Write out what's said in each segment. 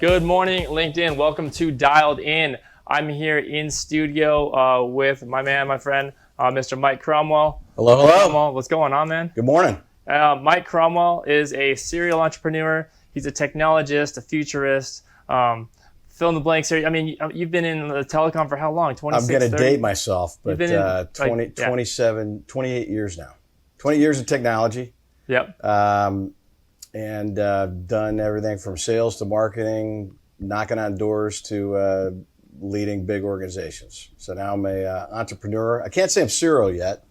Good morning, LinkedIn. Welcome to Dialed In. I'm here in studio with my friend, Mr. Mike Cromwell. Hello, hello. Cromwell, what's going on, man? Good morning. Mike Cromwell is a serial entrepreneur. He's a technologist, a futurist. Fill in the blanks here. I mean, you've been in the telecom for how long? 26, I'm going to 30? date myself, but 28 years now. 20 years of technology. Yep. And done everything from sales to marketing, knocking on doors to leading big organizations. So now I'm an entrepreneur. I can't say I'm serial yet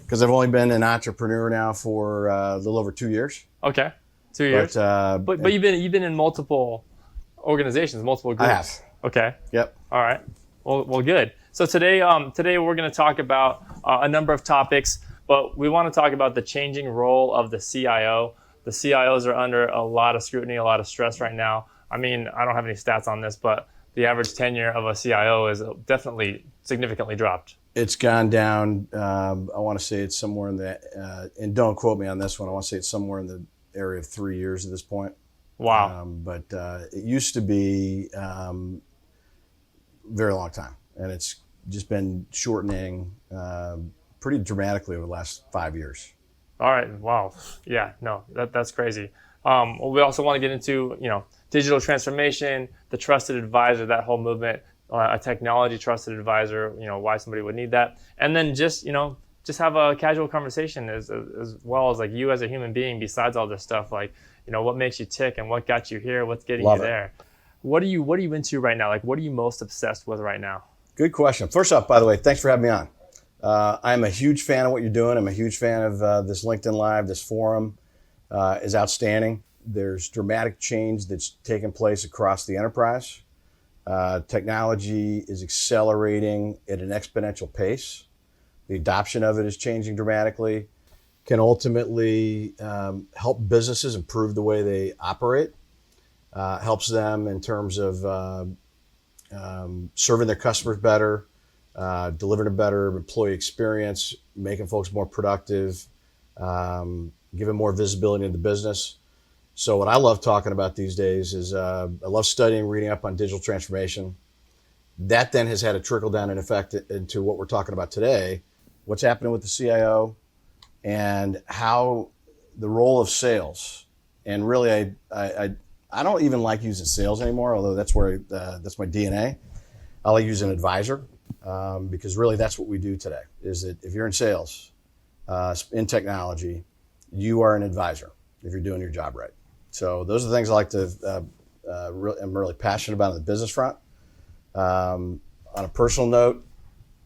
because I've only been an entrepreneur now for a little over 2 years. Okay, 2 years. But you've been in multiple organizations, multiple groups. I have. Okay. Yep. All right. Well, good. So today we're going to talk about a number of topics, but we want to talk about the changing role of the CIO. The CIOs are under a lot of scrutiny, a lot of stress right now. I mean, I don't have any stats on this, but the average tenure of a CIO is definitely significantly dropped. It's gone down. I want to say it's somewhere in the, and don't quote me on this one, I want to say it's somewhere in the area of 3 years at this point. Wow. But it used to be very long time, and it's just been shortening pretty dramatically over the last 5 years. All right. Wow. Yeah. No, that's crazy. Well, we also want to get into digital transformation, the trusted advisor, that whole movement, a technology trusted advisor. Why somebody would need that, and then just have a casual conversation as well as like you as a human being. Besides all this stuff, like what makes you tick and what got you here, what's getting you there. What are you into right now? Like, what are you most obsessed with right now? Good question. First off, by the way, thanks for having me on. I'm a huge fan of what you're doing. I'm a huge fan of this LinkedIn Live. This forum is outstanding. There's dramatic change that's taken place across the enterprise. Technology is accelerating at an exponential pace. The adoption of it is changing dramatically. Can ultimately help businesses improve the way they operate. Helps them in terms of serving their customers better, delivering a better employee experience, making folks more productive, giving more visibility into the business. So what I love talking about these days is I love studying, reading up on digital transformation. That then has had a trickle down in effect into what we're talking about today, what's happening with the CIO and how the role of sales. And really, I don't even like using sales anymore, although that's my DNA. I like using advisor. Because really that's what we do today, is that if you're in sales, in technology, you are an advisor if you're doing your job right. So those are the things I like to, I'm really passionate about on the business front. On a personal note,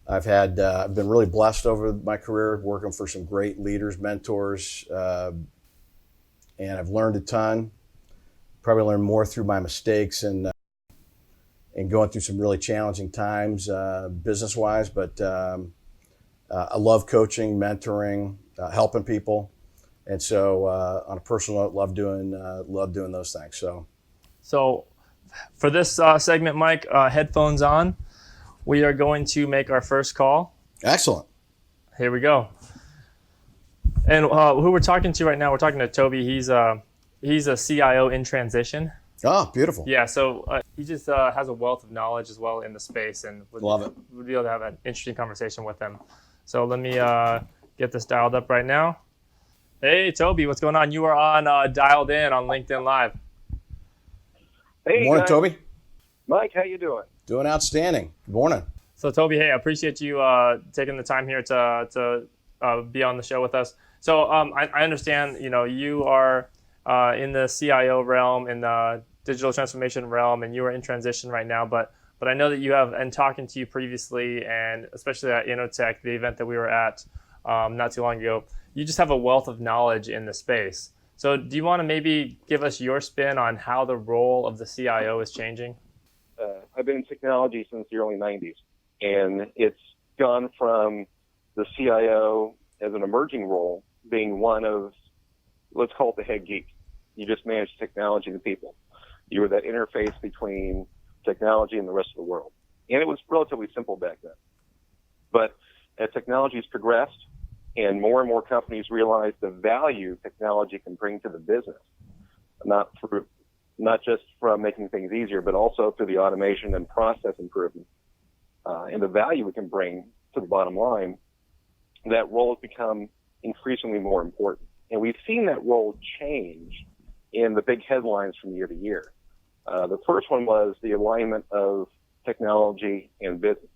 I've been really blessed over my career working for some great leaders, mentors, and I've learned a ton. Probably learned more through my mistakes and going through some really challenging times business-wise, but I love coaching, mentoring, helping people, and so on a personal note, love doing those things. So for this segment, Mike, headphones on. We are going to make our first call. Excellent. Here we go. And who we're talking to right now? We're talking to Toby. He's a CIO in transition. Oh, beautiful. Yeah, so he just has a wealth of knowledge as well in the space, and would be able to have an interesting conversation with him. So let me get this dialed up right now. Hey, Toby, what's going on? You are on Dialed In on LinkedIn Live. Hey, good morning, guys. Toby. Mike, how you doing? Doing outstanding. Good morning. So Toby, hey, I appreciate you taking the time here to be on the show with us. So I understand, you are in the CIO realm, in the digital transformation realm, and you are in transition right now. But I know that you have, and talking to you previously, and especially at Innotech, the event that we were at not too long ago, you just have a wealth of knowledge in the space. So do you want to maybe give us your spin on how the role of the CIO is changing? I've been in technology since the early 90s, and it's gone from the CIO as an emerging role being one of, let's call it the head geek. You just manage technology and people. You were that interface between technology and the rest of the world. And it was relatively simple back then. But as technology has progressed and more companies realize the value technology can bring to the business, not through not just from making things easier, but also through the automation and process improvement and the value we can bring to the bottom line, that role has become increasingly more important. And we've seen that role change in the big headlines from year to year. The first one was the alignment of technology and business,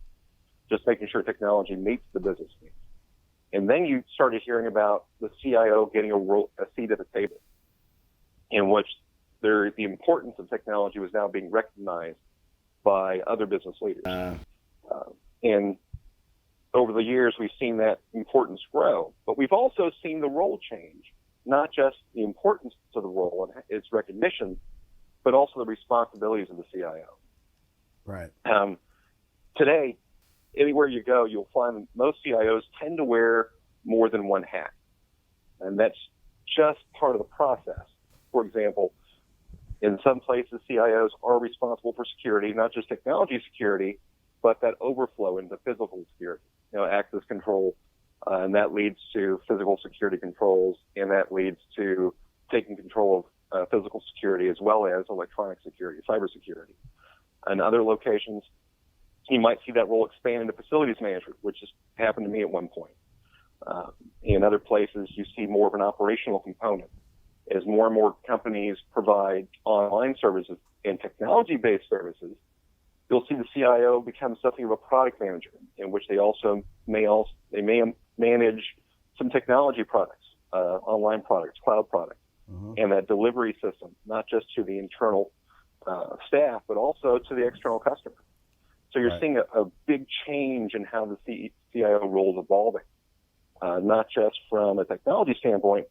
just making sure technology meets the business needs. And then you started hearing about the CIO getting a seat at the table, in which the importance of technology was now being recognized by other business leaders. And over the years, we've seen that importance grow, but we've also seen the role change, not just the importance of the role and its recognition, but also the responsibilities of the CIO. Right. Today, anywhere you go, you'll find most CIOs tend to wear more than one hat. And that's just part of the process. For example, in some places, CIOs are responsible for security, not just technology security, but that overflow into physical security, access control, and that leads to physical security controls, and that leads to taking control of physical security as well as electronic security, cybersecurity. In other locations, you might see that role expand into facilities management, which has happened to me at one point. In other places, you see more of an operational component. As more and more companies provide online services and technology-based services, you'll see the CIO become something of a product manager, in which they may manage some technology products, online products, cloud products, and that delivery system, not just to the internal staff, but also to the external customer. So you're seeing a big change in how the CIO role is evolving, not just from a technology standpoint,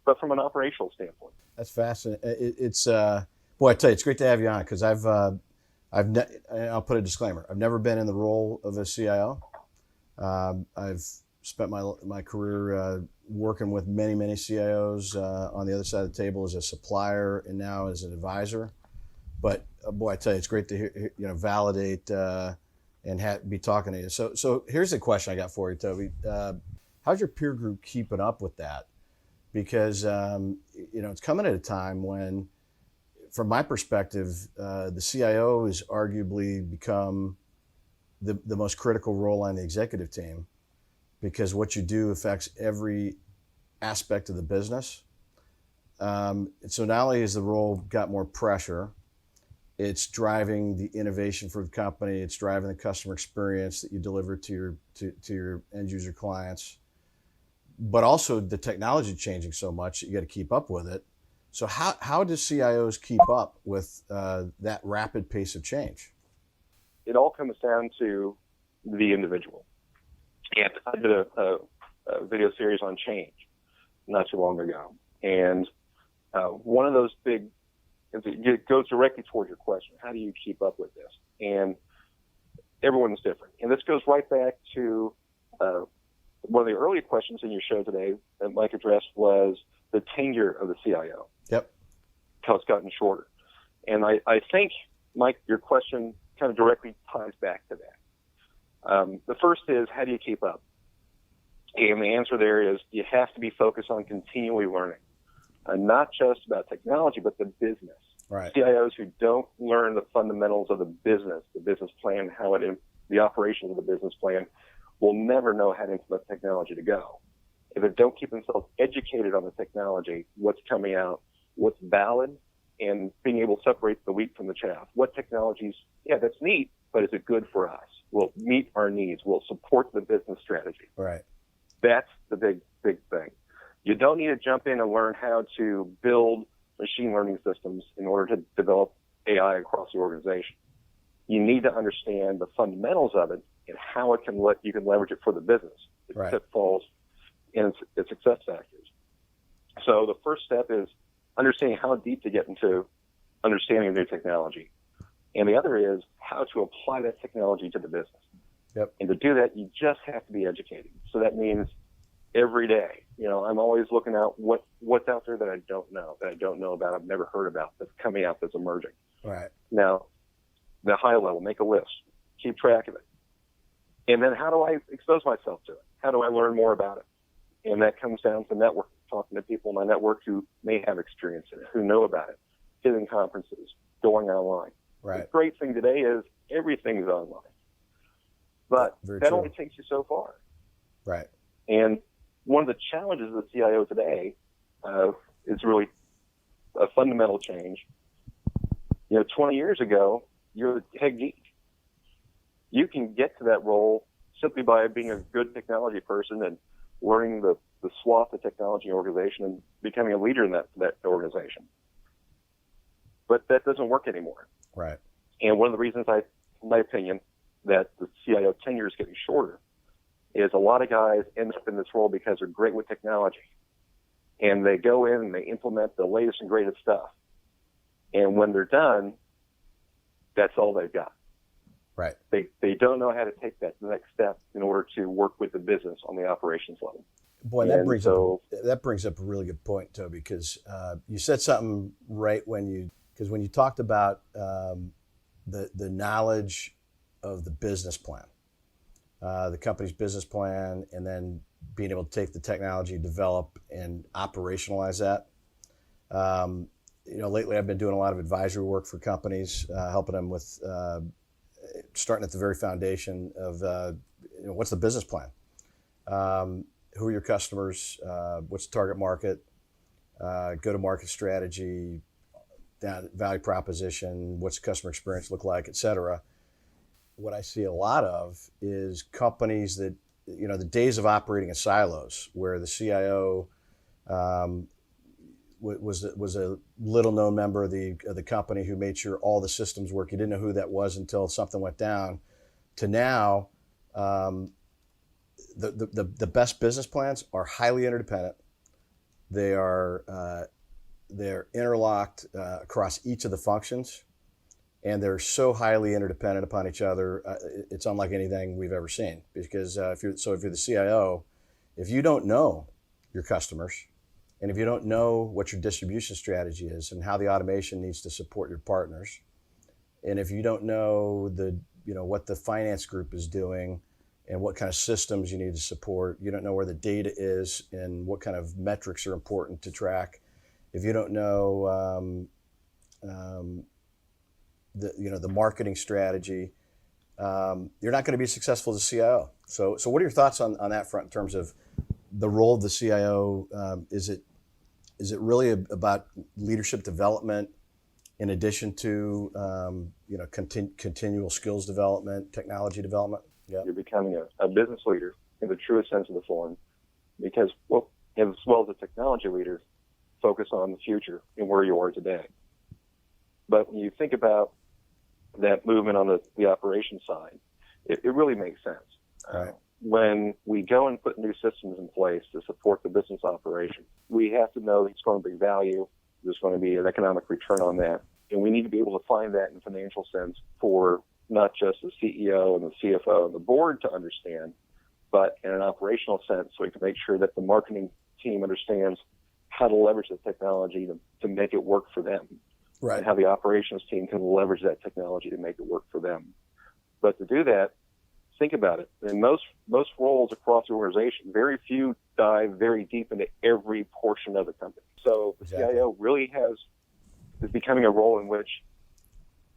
but from an operational standpoint. That's fascinating. It's boy, I tell you, it's great to have you on, because I'll put a disclaimer. I've never been in the role of a CIO. I've spent my career working with many CIOs on the other side of the table as a supplier and now as an advisor. But boy, I tell you, it's great to hear, validate and be talking to you. So here's a question I got for you, Toby. How's your peer group keeping up with that? Because it's coming at a time when, from my perspective, the CIO has arguably become the most critical role on the executive team, because what you do affects every aspect of the business. So not only has the role got more pressure, it's driving the innovation for the company. It's driving the customer experience that you deliver to your end user clients. But also the technology changing so much that you got to keep up with it. So how do CIOs keep up with that rapid pace of change? It all comes down to the individual. And I did a video series on change not too long ago. And one of those it goes directly toward your question. How do you keep up with this? And everyone's different. And this goes right back to one of the earlier questions in your show today that Mike addressed was the tenure of the CIO. Yep. How it's gotten shorter. And I think, Mike, your question kind of directly ties back to that. The first is, how do you keep up? And the answer there is you have to be focused on continually learning. Not just about technology, but the business. Right. CIOs who don't learn the fundamentals of the business plan, the operations of the business plan, will never know how to implement technology to go. If they don't keep themselves educated on the technology, what's coming out, what's valid, and being able to separate the wheat from the chaff. What technologies, that's neat, but is it good for us? Will meet our needs? Will support the business strategy? Right. That's the big thing. You don't need to jump in and learn how to build machine learning systems in order to develop AI across the organization. You need to understand the fundamentals of it and how you can leverage it for the business, its pitfalls and its success factors. So the first step is understanding how deep to get into understanding new technology. And the other is how to apply that technology to the business. Yep. And to do that, you just have to be educated. So that means every day, I'm always looking out what's out there that I don't know about, I've never heard about, that's coming out, that's emerging. Right. Now, the high level, make a list, keep track of it. And then how do I expose myself to it? How do I learn more about it? And that comes down to networking, talking to people in my network who may have experience in it, who know about it, hidden conferences, going online. Right. The great thing today is everything's online. But Very that true. only takes you so far. Right. And one of the challenges of the CIO today is really a fundamental change. 20 years ago, you're the head geek. You can get to that role simply by being a good technology person and learning the swath of technology organization and becoming a leader in that organization. But that doesn't work anymore. Right. And one of the reasons, in my opinion, that the CIO tenure is getting shorter is a lot of guys end up in this role because they're great with technology. And they go in and they implement the latest and greatest stuff. And when they're done, that's all they've got. Right. They don't know how to take that next step in order to work with the business on the operations level. Boy, that brings up a really good point, Toby, because you said something right when you talked about the knowledge of the business plan, the company's business plan, and then being able to take the technology, develop, and operationalize that. Lately I've been doing a lot of advisory work for companies, helping them with starting at the very foundation of what's the business plan, who are your customers, what's the target market, go-to-market strategy, value proposition, what's the customer experience look like, et cetera. What I see a lot of is companies that, the days of operating in silos where the CIO was a little known member of the company who made sure all the systems work. You didn't know who that was until something went down. To now, the best business plans are highly interdependent. They're interlocked across each of the functions, and they're so highly interdependent upon each other. It's unlike anything we've ever seen. Because if you're the CIO, if you don't know your customers, and if you don't know what your distribution strategy is and how the automation needs to support your partners, and if you don't know what the finance group is doing and what kind of systems you need to support, you don't know where the data is and what kind of metrics are important to track. If you don't know the marketing strategy, you're not going to be successful as a CIO. So what are your thoughts on that front in terms of the role of the CIO? Is it really about leadership development in addition to continual skills development, technology development? Yeah. You're becoming a business leader in the truest sense of the form, because as well as a technology leader, focus on the future and where you are today. But when you think about that movement on the operations side, it really makes sense. Right. When we go and put new systems in place to support the business operation, we have to know there's going to be value, there's going to be an economic return on that, and we need to be able to find that in financial sense for not just the CEO and the CFO and the board to understand, but in an operational sense, so we can make sure that the marketing team understands how to leverage the technology to make it work for them. Right. And how the operations team can leverage that technology to make it work for them. But to do that, think about it. In most roles across the organization, very few dive very deep into every portion of the company. So the CIO really is becoming a role in which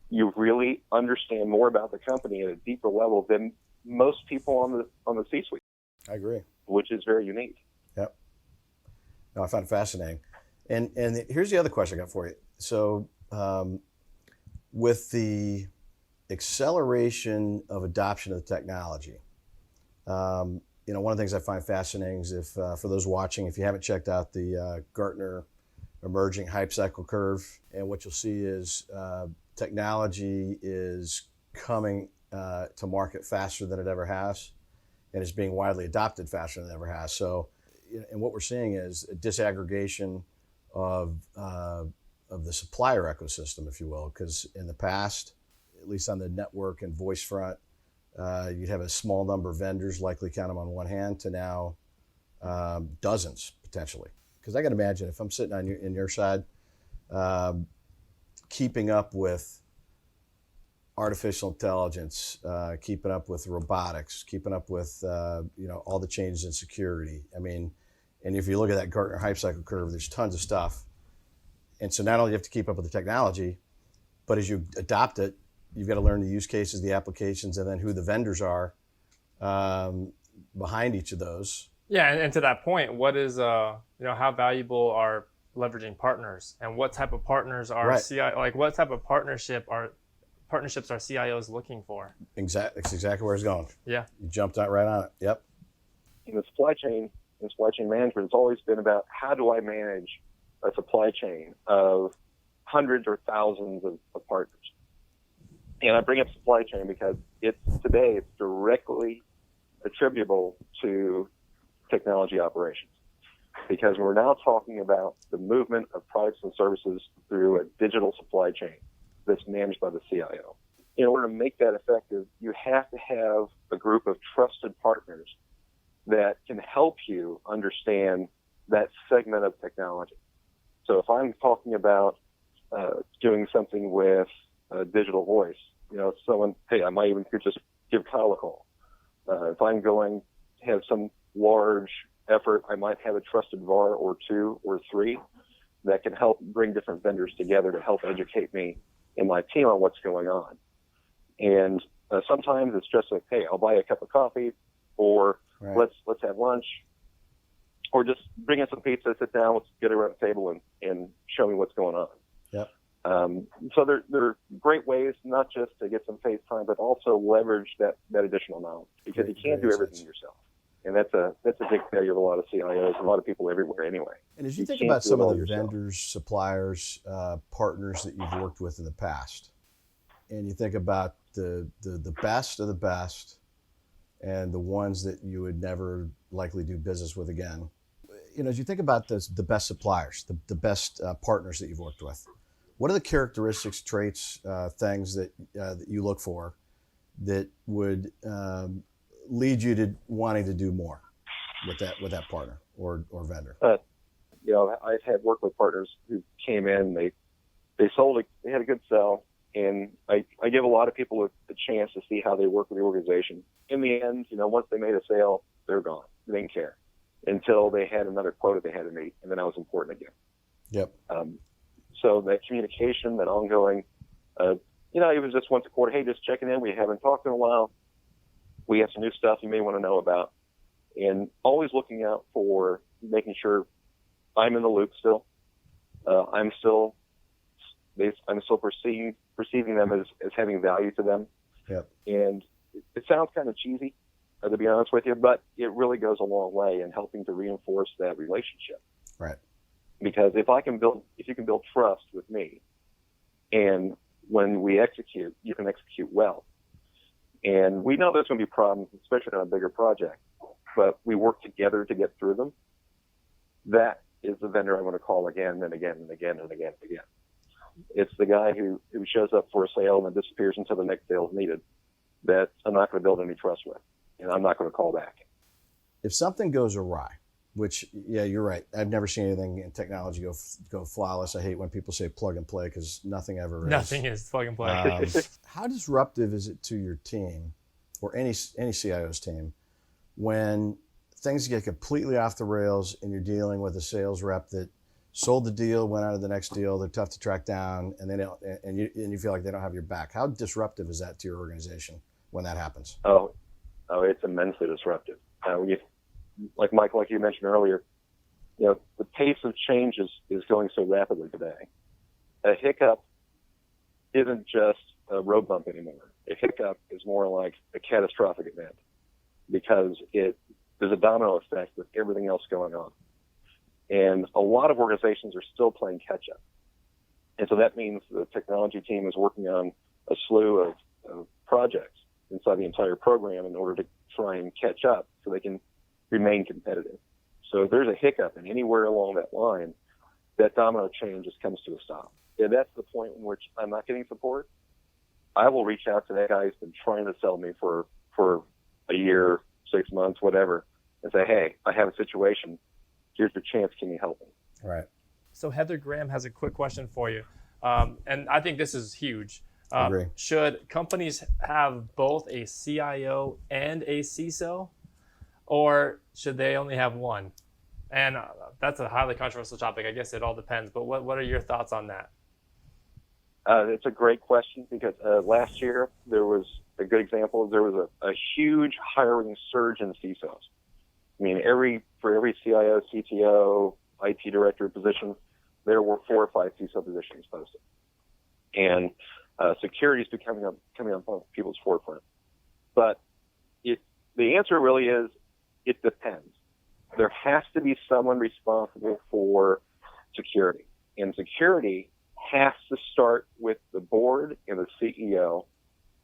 you really understand more about the company at a deeper level than most people on the C-suite. I agree. Which is very unique. Yep. No, I find it fascinating. And here's the other question I got for you. So with the acceleration of adoption of the technology, one of the things I find fascinating is for those watching, if you haven't checked out the Gartner emerging hype cycle curve, and what you'll see is technology is coming to market faster than it ever has, and is being widely adopted faster than it ever has. So, and what we're seeing is a disaggregation of the supplier ecosystem, if you will, because in the past, at least on the network and voice front, you'd have a small number of vendors, likely count them on one hand, to now dozens potentially. Because I can imagine if I'm sitting on your side, keeping up with artificial intelligence, keeping up with robotics, keeping up with all the changes in security. I mean, and if you look at that Gartner hype cycle curve, there's tons of stuff. And so not only do you have to keep up with the technology, but as you adopt it, you've got to learn the use cases, the applications, and then who the vendors are behind each of those. Yeah, and to that point, what is how valuable are leveraging partners, and what type of partners are Right. what type of partnerships are CIOs looking for? Exactly, it's exactly where it's going. Yeah. You jumped out right on it. Yep. In the supply chain management, it's always been about how do I manage a supply chain of hundreds or thousands of partners. And I bring up supply chain because it's directly attributable to technology operations. Because we're now talking about the movement of products and services through a digital supply chain that's managed by the CIO. In order to make that effective, you have to have a group of trusted partners that can help you understand that segment of technology. So if I'm talking about doing something with digital voice, someone, hey, I might even could just give Kyle a call. If I'm going to have some large effort, I might have a trusted VAR or two or three that can help bring different vendors together to help educate me and my team on what's going on. And sometimes it's just like, hey, I'll buy a cup of coffee, or Right. let's have lunch, or just bring in some pizza, sit down, let's get around the table and show me what's going on. Yep. So there are great ways not just to get some face time, but also leverage that additional knowledge, because you can't do everything yourself. And that's a big failure of a lot of CIOs, a lot of people everywhere anyway. And as you think can't about do some it of all the yourself. vendors, suppliers, partners that you've worked with in the past, and you think about the best of the best and the ones that you would never likely do business with again, as you think about the best suppliers, the best partners that you've worked with, what are the characteristics, traits, things that you look for that would lead you to wanting to do more with that partner or vendor? I've had work with partners who came in, they sold it, they had a good sell, and I give a lot of people a chance to see how they work with the organization. In the end, once they made a sale, they're gone. They didn't care until they had another quota they had to meet, and then I was important again. Yep. So that communication, that ongoing, it was just once a quarter, hey, just checking in. We haven't talked in a while. We have some new stuff you may want to know about. And always looking out for making sure I'm in the loop still. I'm still perceiving them as having value to them. Yep. And it sounds kind of cheesy, to be honest with you, but it really goes a long way in helping to reinforce that relationship. Right. Because if you can build trust with me, and when we execute, you can execute well. And we know there's going to be problems, especially on a bigger project, but we work together to get through them. That is the vendor I want to call again and again and again and again and again. It's the guy who shows up for a sale and then disappears until the next sale is needed, that I'm not going to build any trust with, and I'm not going to call back. If something goes awry, which, yeah, you're right. I've never seen anything in technology go flawless. I hate when people say plug and play, because nothing ever is. Nothing is plug and play. How disruptive is it to your team, or any CIO's team, when things get completely off the rails and you're dealing with a sales rep that sold the deal, went on to the next deal, they're tough to track down, and you feel like they don't have your back? How disruptive is that to your organization when that happens? Oh, it's immensely disruptive. Like you mentioned earlier, the pace of change is going so rapidly today. A hiccup isn't just a road bump anymore. A hiccup is more like a catastrophic event, because there's a domino effect with everything else going on. And a lot of organizations are still playing catch up. And so that means the technology team is working on a slew of projects inside the entire program in order to try and catch up so they can remain competitive. So if there's a hiccup and anywhere along that line, that domino chain just comes to a stop. And that's the point in which I'm not getting support. I will reach out to that guy who's been trying to sell me for a year, 6 months, whatever, and say, hey, I have a situation. Here's your chance. Can you help me? Right. So Heather Graham has a quick question for you. And I think this is huge. Agree. Should companies have both a CIO and a CISO, or should they only have one? And that's a highly controversial topic. I guess it all depends. But what are your thoughts on that? It's a great question because last year there was a good example. There was a huge hiring surge in CISOs. I mean, for every CIO, CTO, IT director position, there were 4 or 5 CISO positions posted. And security is coming on people's forefront. But the answer really is it depends. There has to be someone responsible for security. And security has to start with the board and the CEO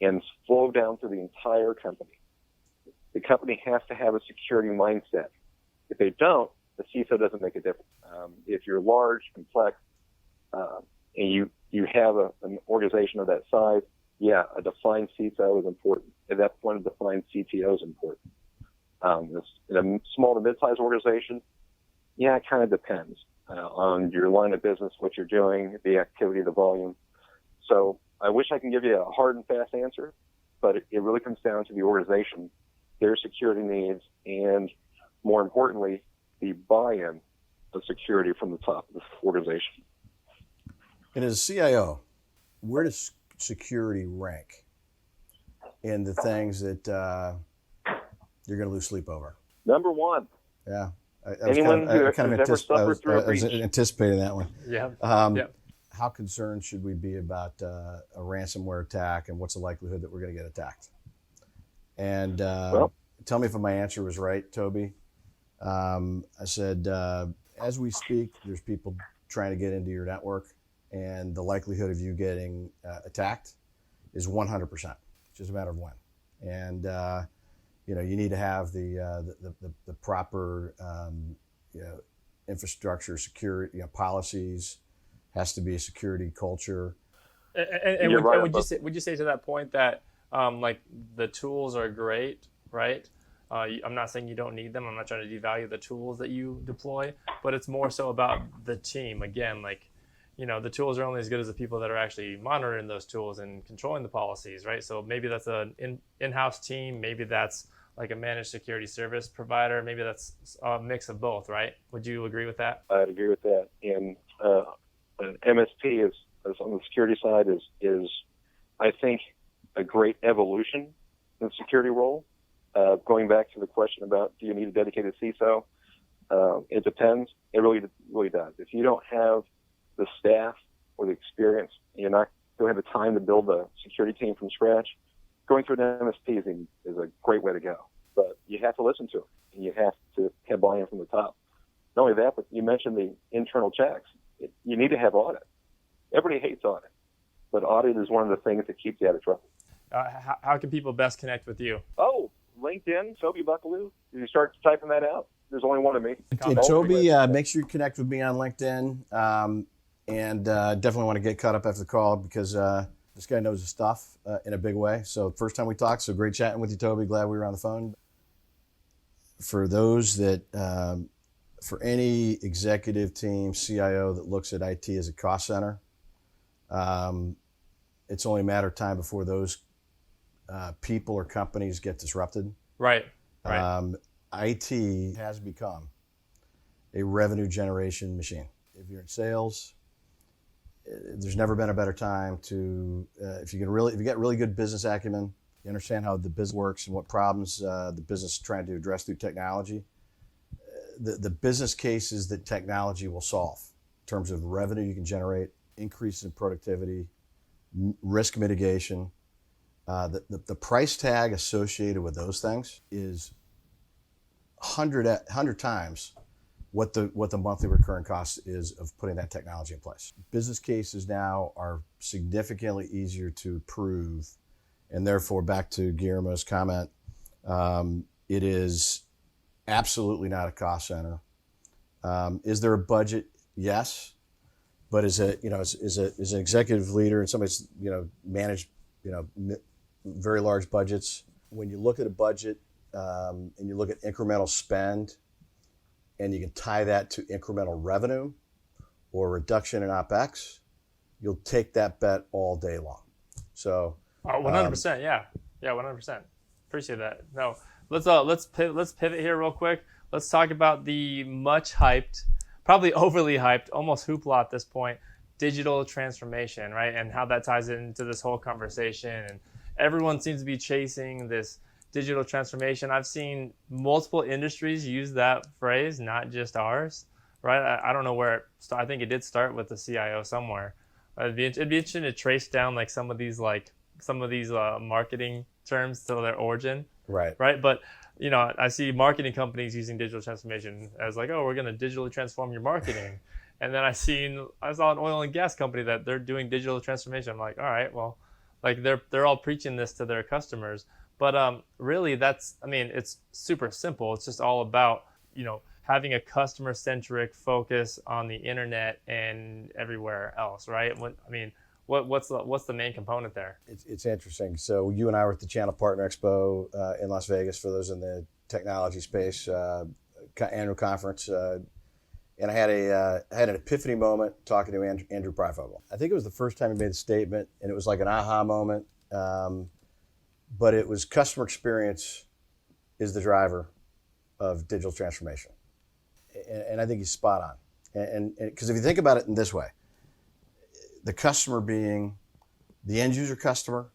and flow down to the entire company. The company has to have a security mindset. If they don't, the CISO doesn't make a difference. If you're large, complex, and you have an organization of that size, yeah, a defined CISO is important. At that point, a defined CTO is important. In a small to mid-sized organization, yeah, it kind of depends on your line of business, what you're doing, the activity, the volume. So I wish I can give you a hard and fast answer, but it really comes down to the organization, their security needs, and more importantly, the buy-in of security from the top of the organization. And as a CIO, where does security rank in the things that you're going to lose sleep over? Number 1. Yeah. I was anticipating that one. Yeah. How concerned should we be about a ransomware attack, and what's the likelihood that we're going to get attacked? And tell me if my answer was right, Toby. I said, as we speak, there's people trying to get into your network, and the likelihood of you getting attacked is 100%. It's just a matter of when. And you need to have the proper infrastructure, security, policies. Has to be a security culture. And would you say to that point that like the tools are great, right? I'm not saying you don't need them. I'm not trying to devalue the tools that you deploy, but it's more so about the team. Again, like, the tools are only as good as the people that are actually monitoring those tools and controlling the policies, right? So maybe that's an in-house team. Maybe that's like a managed security service provider. Maybe that's a mix of both, right? Would you agree with that? I'd agree with that. And an MSP is on the security side is I think a great evolution in the security role. Going back to the question about do you need a dedicated CISO? It depends. It really does. If you don't have the staff or the experience, you're not going to have the time to build a security team from scratch, going through an MSP is a great way to go. But you have to listen to it, and you have to have buy-in from the top. Not only that, but you mentioned the internal checks. You need to have audit. Everybody hates audit, but audit is one of the things that keeps you out of trouble. How can people best connect with you? Oh, LinkedIn, Toby Buckaloo. Did you start typing that out? There's only one of me. And Toby, make sure you connect with me on LinkedIn. And definitely want to get caught up after the call because this guy knows his stuff in a big way. So first time we talked, so great chatting with you, Toby. Glad we were on the phone. For those that, for any executive team, CIO that looks at IT as a cost center, it's only a matter of time before those people or companies get disrupted. Right. IT has become a revenue generation machine. If you're in sales, there's never been a better time to, if you get really good business acumen, you understand how the business works and what problems the business is trying to address through technology. The business cases that technology will solve in terms of revenue you can generate, increase in productivity, risk mitigation, the price tag associated with those things is 100 times what the monthly recurring cost is of putting that technology in place. Business cases now are significantly easier to prove, and therefore, back to Guillermo's comment, it is absolutely not a cost center. Is there a budget? Yes, but as an executive leader and somebody's managed very large budgets, when you look at a budget and you look at incremental spend, and you can tie that to incremental revenue or reduction in OpEx, you'll take that bet all day long. So 100%, yeah, 100%. Appreciate that. No, let's pivot here real quick. let's talk about the much hyped, probably overly hyped, almost hoopla at this point, digital transformation, right? And how that ties into this whole conversation. And everyone seems to be chasing this digital transformation. I've seen multiple industries use that phrase, not just ours, right? I don't know where it started. I think it did start with the CIO somewhere. It'd be interesting to trace down like some of these marketing terms to their origin, Right. right? But I see marketing companies using digital transformation as like, oh, we're going to digitally transform your marketing. And then I saw an oil and gas company that they're doing digital transformation. I'm like, all right, well, like they're all preaching this to their customers. But really, it's super simple. It's just all about, having a customer-centric focus on the internet and everywhere else, right? What's the main component there? It's interesting. So you and I were at the Channel Partner Expo in Las Vegas, for those in the technology space, annual conference. And I had an epiphany moment talking to Andrew Pryfogle. I think it was the first time he made the statement, and it was like an aha moment. But it was customer experience is the driver of digital transformation. And I think he's spot on. And because if you think about it in this way, the customer being the end user customer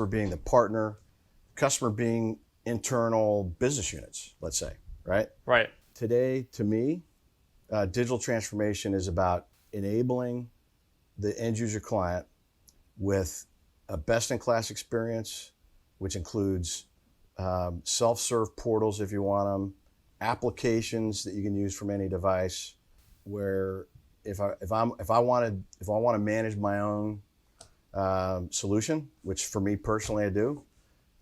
being the partner, customer being internal business units, let's say, right? Right. Today, to me, digital transformation is about enabling the end user client with a best-in-class experience, which includes self-serve portals if you want them, applications that you can use from any device. Where if I want to manage my own solution, which for me personally I do,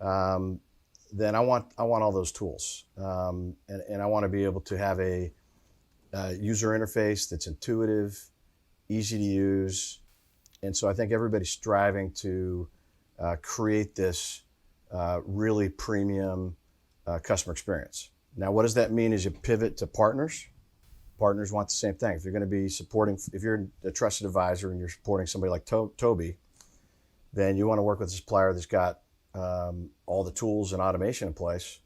then I want all those tools, and I want to be able to have a user interface that's intuitive, easy to use, and so I think everybody's striving to create this really premium customer experience. Now, what does that mean as you pivot to partners? Partners want the same thing. If you're going to be supporting, if you're a trusted advisor and you're supporting somebody like Toby, then you want to work with a supplier that's got all the tools and automation in place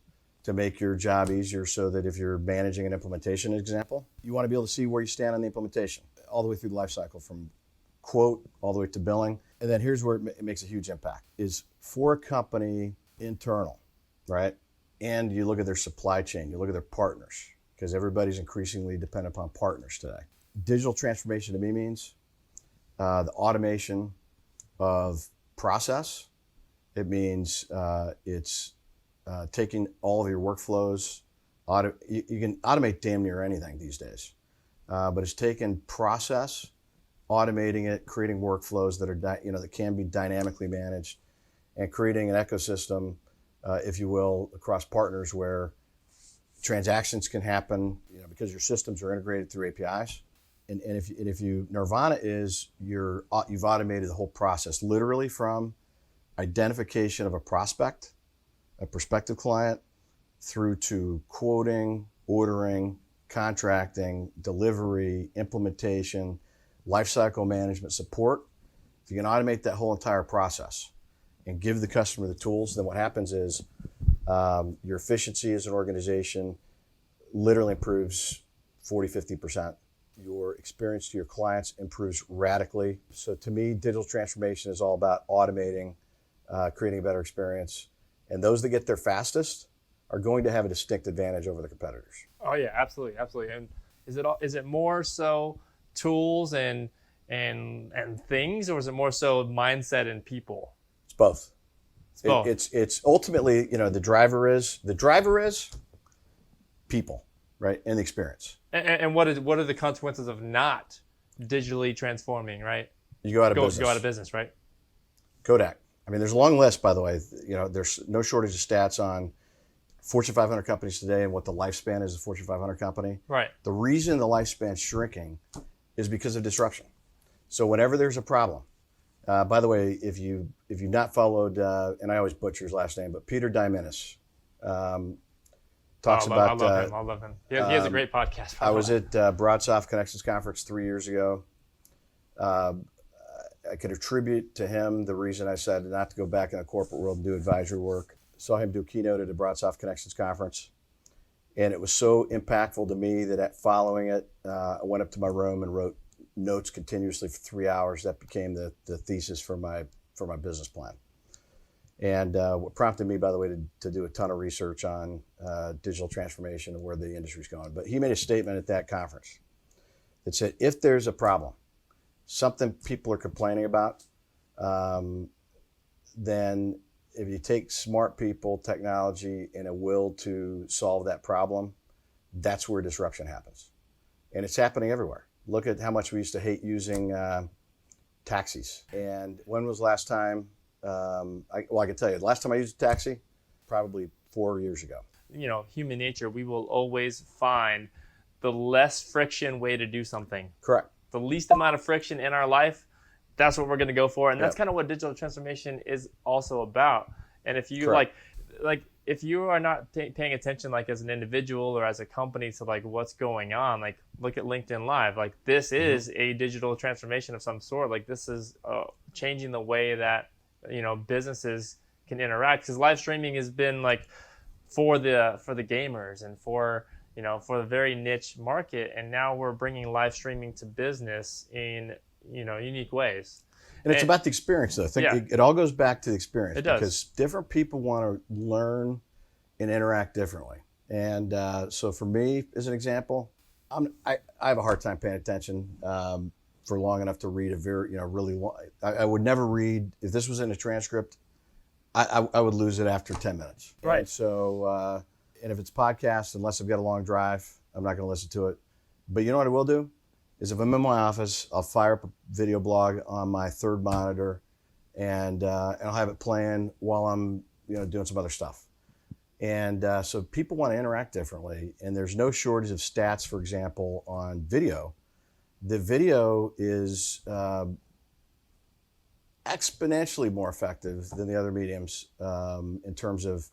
to make your job easier, so that if you're managing an implementation example, you want to be able to see where you stand on the implementation all the way through the life cycle, from quote all the way to billing. And then here's where it makes a huge impact, is for a company internal, right? And you look at their supply chain, you look at their partners, because everybody's increasingly dependent upon partners today. Digital transformation to me means the automation of process. It means it's taking all of your workflows. You can automate damn near anything these days, but it's taking process, automating it, creating workflows that are that can be dynamically managed, and creating an ecosystem, if you will, across partners where transactions can happen, because your systems are integrated through APIs. And if Nirvana is you've automated the whole process, literally from identification of a prospect, a prospective client, through to quoting, ordering, contracting, delivery, implementation, lifecycle management support. If you can automate that whole entire process and give the customer the tools, then what happens is your efficiency as an organization literally improves 40, 50%. Your experience to your clients improves radically. So to me, digital transformation is all about automating, creating a better experience. And those that get there fastest are going to have a distinct advantage over the competitors. Oh yeah, absolutely. And is it more so tools and things, or is it more so mindset and people? It's both. It's both. It's ultimately, the driver is people, right? And the experience. And what are the consequences of not digitally transforming, right? You go out of business. Go out of business, right? Kodak. I mean, there's a long list, by the way. There's no shortage of stats on Fortune 500 companies today and what the lifespan is of a Fortune 500 company. Right. The reason the lifespan's shrinking is because of disruption. So whenever there's a problem, by the way, if you've not followed, and I always butcher his last name, but Peter Diamandis talks about. I love him. He has a great podcast. I was at BroadSoft Connections Conference 3 years ago. I could attribute to him the reason I said not to go back in the corporate world and do advisory work. Saw him do a keynote at a BroadSoft Connections Conference. And it was so impactful to me that following it, I went up to my room and wrote notes continuously for 3 hours. That became the thesis for my business plan. And what prompted me, by the way, to do a ton of research on digital transformation and where the industry's going. But he made a statement at that conference that said, if there's a problem, something people are complaining about, then if you take smart people, technology, and a will to solve that problem, that's where disruption happens. And it's happening everywhere. Look at how much we used to hate using taxis. And when was the last time, I can tell you, the last time I used a taxi, probably 4 years ago. Human nature, we will always find the less friction way to do something. Correct. The least amount of friction in our life, that's what we're going to go for. And that's kind of what digital transformation is also about. And if you like if you are not paying attention, like as an individual or as a company, to like what's going on, like look at LinkedIn Live. Like this is a digital transformation of some sort. Like this is changing the way that businesses can interact, because live streaming has been like for the gamers and for the very niche market, and now we're bringing live streaming to business in unique ways. And it's about the experience, though. I think it all goes back to the experience. It does. Because different people want to learn and interact differently. And so for me, as an example, I have a hard time paying attention for long enough to read a very, really long. I would never read, if this was in a transcript, I would lose it after 10 minutes. Right. And so, and if it's podcast, unless I've got a long drive, I'm not going to listen to it. But you know what I will do? Is if I'm in my office, I'll fire up a video blog on my third monitor, and I'll have it playing while I'm doing some other stuff. And so people want to interact differently, and there's no shortage of stats. For example, on video, the video is exponentially more effective than the other mediums in terms of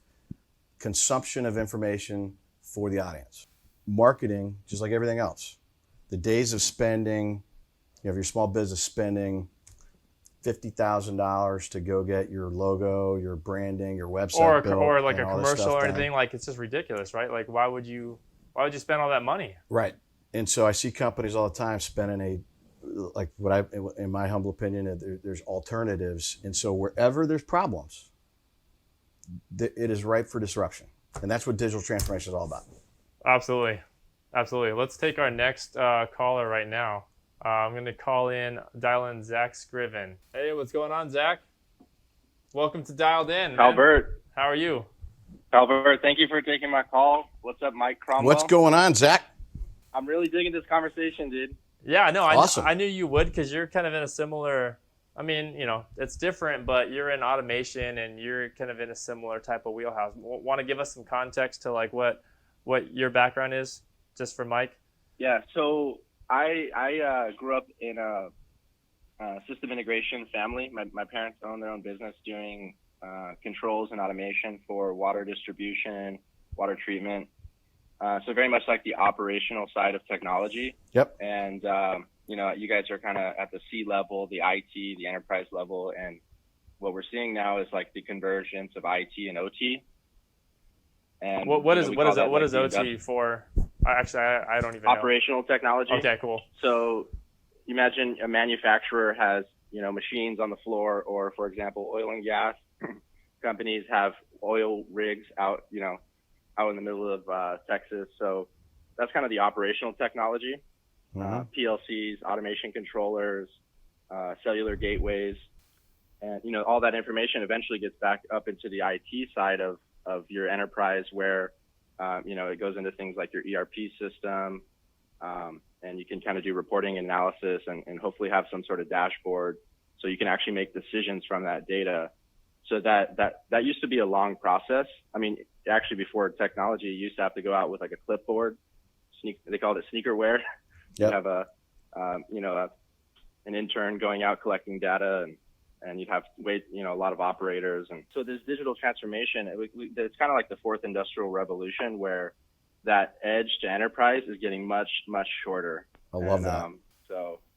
consumption of information for the audience. Marketing, just like everything else. The days of spending, your small business spending $50,000 to go get your logo, your branding, your website built, or like a all this commercial stuff or done. anything, like it's just ridiculous, right? Like why would you spend all that money? Right. And so I see companies all the time spending in my humble opinion, there's alternatives. And so wherever there's problems, it is ripe for disruption. And that's what digital transformation is all about. Absolutely. Let's take our next caller right now. I'm going to dial in Zach Scriven. Hey, what's going on, Zach? Welcome to Dialed In. Burt. How are you? Burt, thank you for taking my call. What's up, Mike Cromwell? What's going on, Zach? I'm really digging this conversation, dude. Yeah, no, Awesome. I knew you would, because you're kind of in a similar, it's different, but you're in automation and you're kind of in a similar type of wheelhouse. Want to give us some context to like what your background is, just for Mike? Yeah, so I grew up in a system integration family. My parents own their own business doing controls and automation for water distribution, water treatment. So very much like the operational side of technology. Yep. And, you guys are kind of at the C level, the IT, the enterprise level. And what we're seeing now is like the convergence of IT and OT. And what is OT for? Actually, I don't even know. Operational technology. Okay, cool. So imagine a manufacturer has, machines on the floor, or for example, oil and gas companies have oil rigs out in the middle of Texas. So that's kind of the operational technology. PLCs, automation controllers, cellular gateways, and all that information eventually gets back up into the IT side of your enterprise, where it goes into things like your ERP system, and you can kind of do reporting and analysis and hopefully have some sort of dashboard so you can actually make decisions from that data. So that used to be a long process. I mean, actually before technology, you used to have to go out with like a clipboard. They called it sneakerware. Yep. You have an intern going out collecting data, and you'd have to wait, a lot of operators. And so this digital transformation, it's kind of like the fourth industrial revolution, where that edge to enterprise is getting much, much shorter. I love that.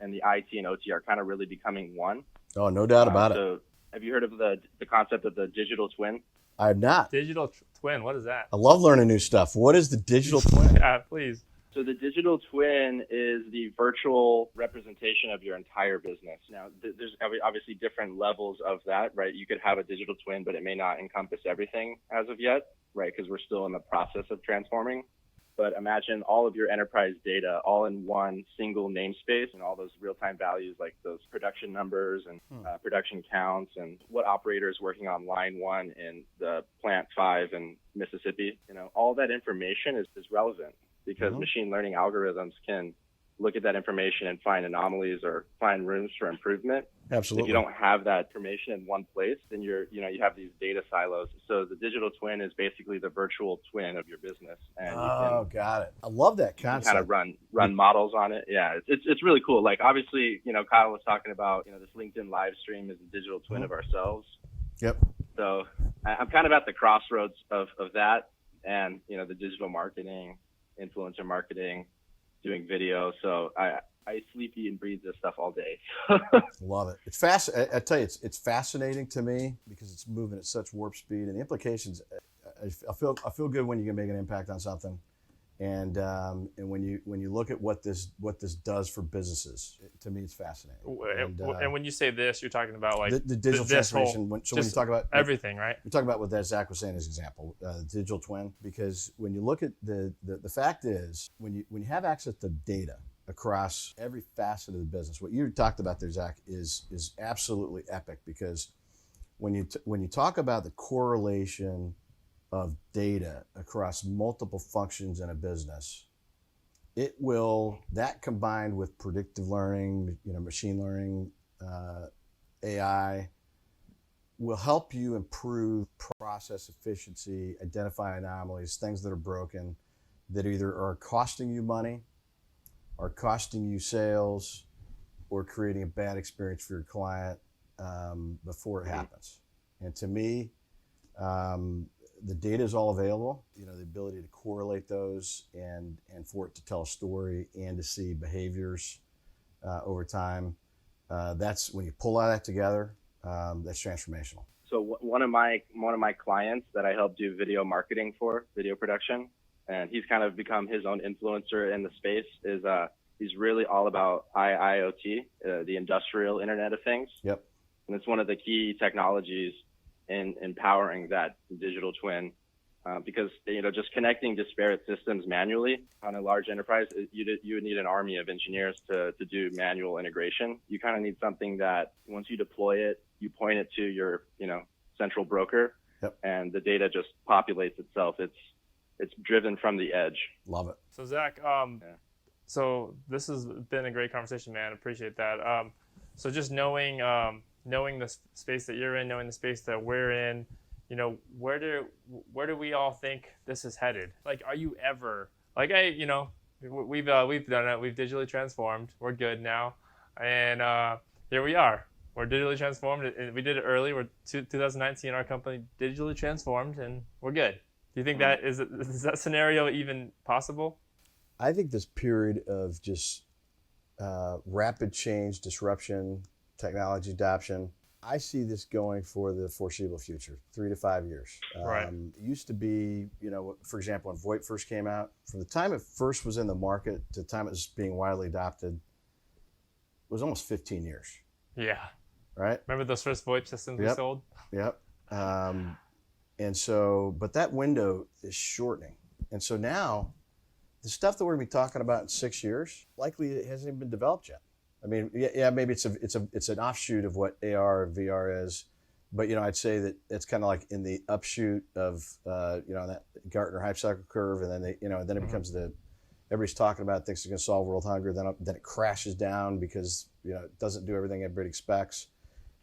And the IT and OT are kind of really becoming one. Oh, no doubt about it. So have you heard of the concept of the digital twin? I have not. Digital twin. What is that? I love learning new stuff. What is the digital twin? Yeah, please. So the digital twin is the virtual representation of your entire business. Now, there's obviously different levels of that, right? You could have a digital twin, but it may not encompass everything as of yet, right? Because we're still in the process of transforming. But imagine all of your enterprise data all in one single namespace and all those real-time values like those production numbers and production counts and what operator is working on line 1 in the plant 5 in Mississippi. All that information is relevant because machine learning algorithms can look at that information and find anomalies or find rooms for improvement. Absolutely. If you don't have that information in one place, then you have these data silos. So the digital twin is basically the virtual twin of your business. And got it. I love that concept. Kind of run models on it. Yeah, it's really cool. Like obviously, Kyle was talking about, this LinkedIn live stream is a digital twin of ourselves. Yep. So I'm kind of at the crossroads of that and, the digital marketing, influencer marketing, doing video. So I sleep, eat, and breathe this stuff all day. Love it. It's I tell you, it's fascinating to me because it's moving at such warp speed, and the implications. I feel good when you can make an impact on something, and when you look at what this does for businesses, to me, it's fascinating. And when you say this, you're talking about like the digital transformation. When you talk about everything, right? We talk about what that Zach was saying as an example, the digital twin, because when you look at the fact is when you have access to data across every facet of the business, what you talked about there, Zach, is absolutely epic because when you talk about the correlation of data across multiple functions in a business, that combined with predictive learning, machine learning, AI, will help you improve process efficiency, identify anomalies, things that are broken, that either are costing you money, are costing you sales, or creating a bad experience for your client before it happens. And to me, the data is all available. The ability to correlate those and for it to tell a story and to see behaviors over time. That's when you pull all that together. That's transformational. So one of my clients that I help do video marketing for, video production, and he's kind of become his own influencer in the space, is he's really all about IIoT, the industrial Internet of Things. Yep. And it's one of the key technologies in empowering that digital twin, because just connecting disparate systems manually on a large enterprise, you would need an army of engineers to do manual integration. You kind of need something that once you deploy it, you point it to your central broker, and the data just populates itself. It's driven from the edge. Love it. So Zach, so this has been a great conversation, man. Appreciate that. So just knowing the space that you're in, knowing the space that we're in, where do we all think this is headed? Like, are you ever we've done it. We've digitally transformed. We're good now, and here we are. We're digitally transformed. We did it early. We're 2019. Our company digitally transformed, and we're good. Do you think that is that scenario even possible? I think this period of just rapid change, disruption, technology adoption, I see this going for the foreseeable future, 3 to 5 years. Right. It used to be, for example, when VoIP first came out, from the time it first was in the market to the time it was being widely adopted, it was almost 15 years. Yeah. Right? Remember those first VoIP systems we sold? Yep. And so, but that window is shortening. And so now, the stuff that we're going to be talking about in 6 years, likely it hasn't even been developed yet. I mean, maybe it's an offshoot of what AR or VR is, but I'd say that it's kind of like in the upshoot of that Gartner hype cycle curve, and then then it becomes everybody's talking about things that are going to solve world hunger, then it crashes down because it doesn't do everything everybody expects,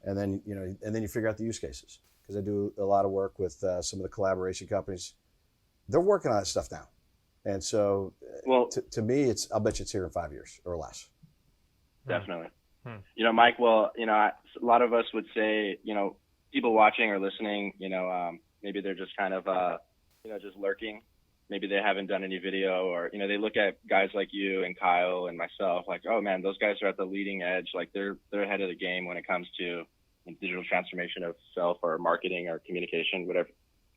and then you figure out the use cases. Because I do a lot of work with some of the collaboration companies, they're working on that stuff now, and so to me, I'll bet you it's here in 5 years or less. Definitely. Mike, a lot of us would say, people watching or listening, maybe they're just kind of, just lurking. Maybe they haven't done any video, or, they look at guys like you and Kyle and myself like, oh man, those guys are at the leading edge. Like they're ahead of the game when it comes to digital transformation of self or marketing or communication, whatever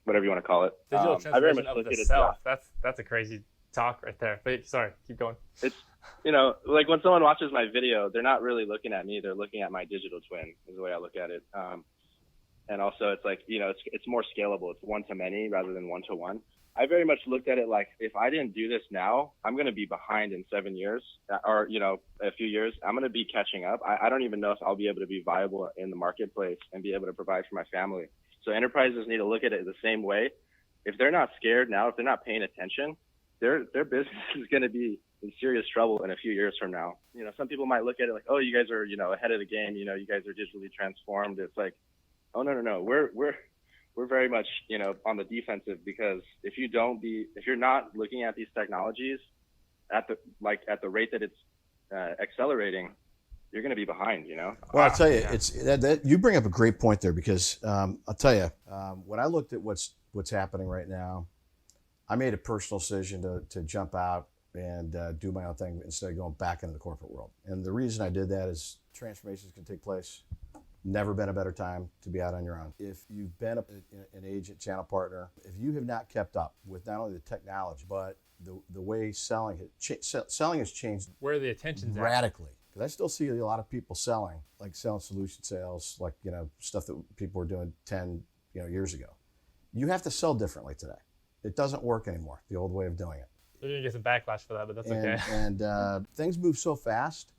whatever you want to call it. Digital I very much transformation of look the at it. self. That's a crazy talk right there. But sorry, keep going. It's, like when someone watches my video, they're not really looking at me. They're looking at my digital twin is the way I look at it. And also it's like, it's more scalable. It's one to many rather than one to one. I very much looked at it like, if I didn't do this now, I'm going to be behind in 7 years or, a few years. I'm going to be catching up. I don't even know if I'll be able to be viable in the marketplace and be able to provide for my family. So enterprises need to look at it the same way. If they're not scared now, if they're not paying attention, their business is going to be in serious trouble in a few years from now. Some people might look at it like, oh, you guys are, ahead of the game. You guys are digitally transformed. It's like, oh, no. We're very much, on the defensive, because if you're not looking at these technologies at the rate that it's accelerating, you're going to be behind, Well, I'll tell you, it's that you bring up a great point there, because I'll tell you, when I looked at what's happening right now, I made a personal decision to jump out and do my own thing instead of going back into the corporate world. And the reason I did that is transformations can take place. Never been a better time to be out on your own. If you've been an agent, channel partner, if you have not kept up with not only the technology, but the way selling has changed Where the attention's radically. Because I still see a lot of people selling solution sales, like, stuff that people were doing 10 years ago. You have to sell differently today. It doesn't work anymore, the old way of doing it. They're going to get some backlash for that, but that's okay. And things move so fast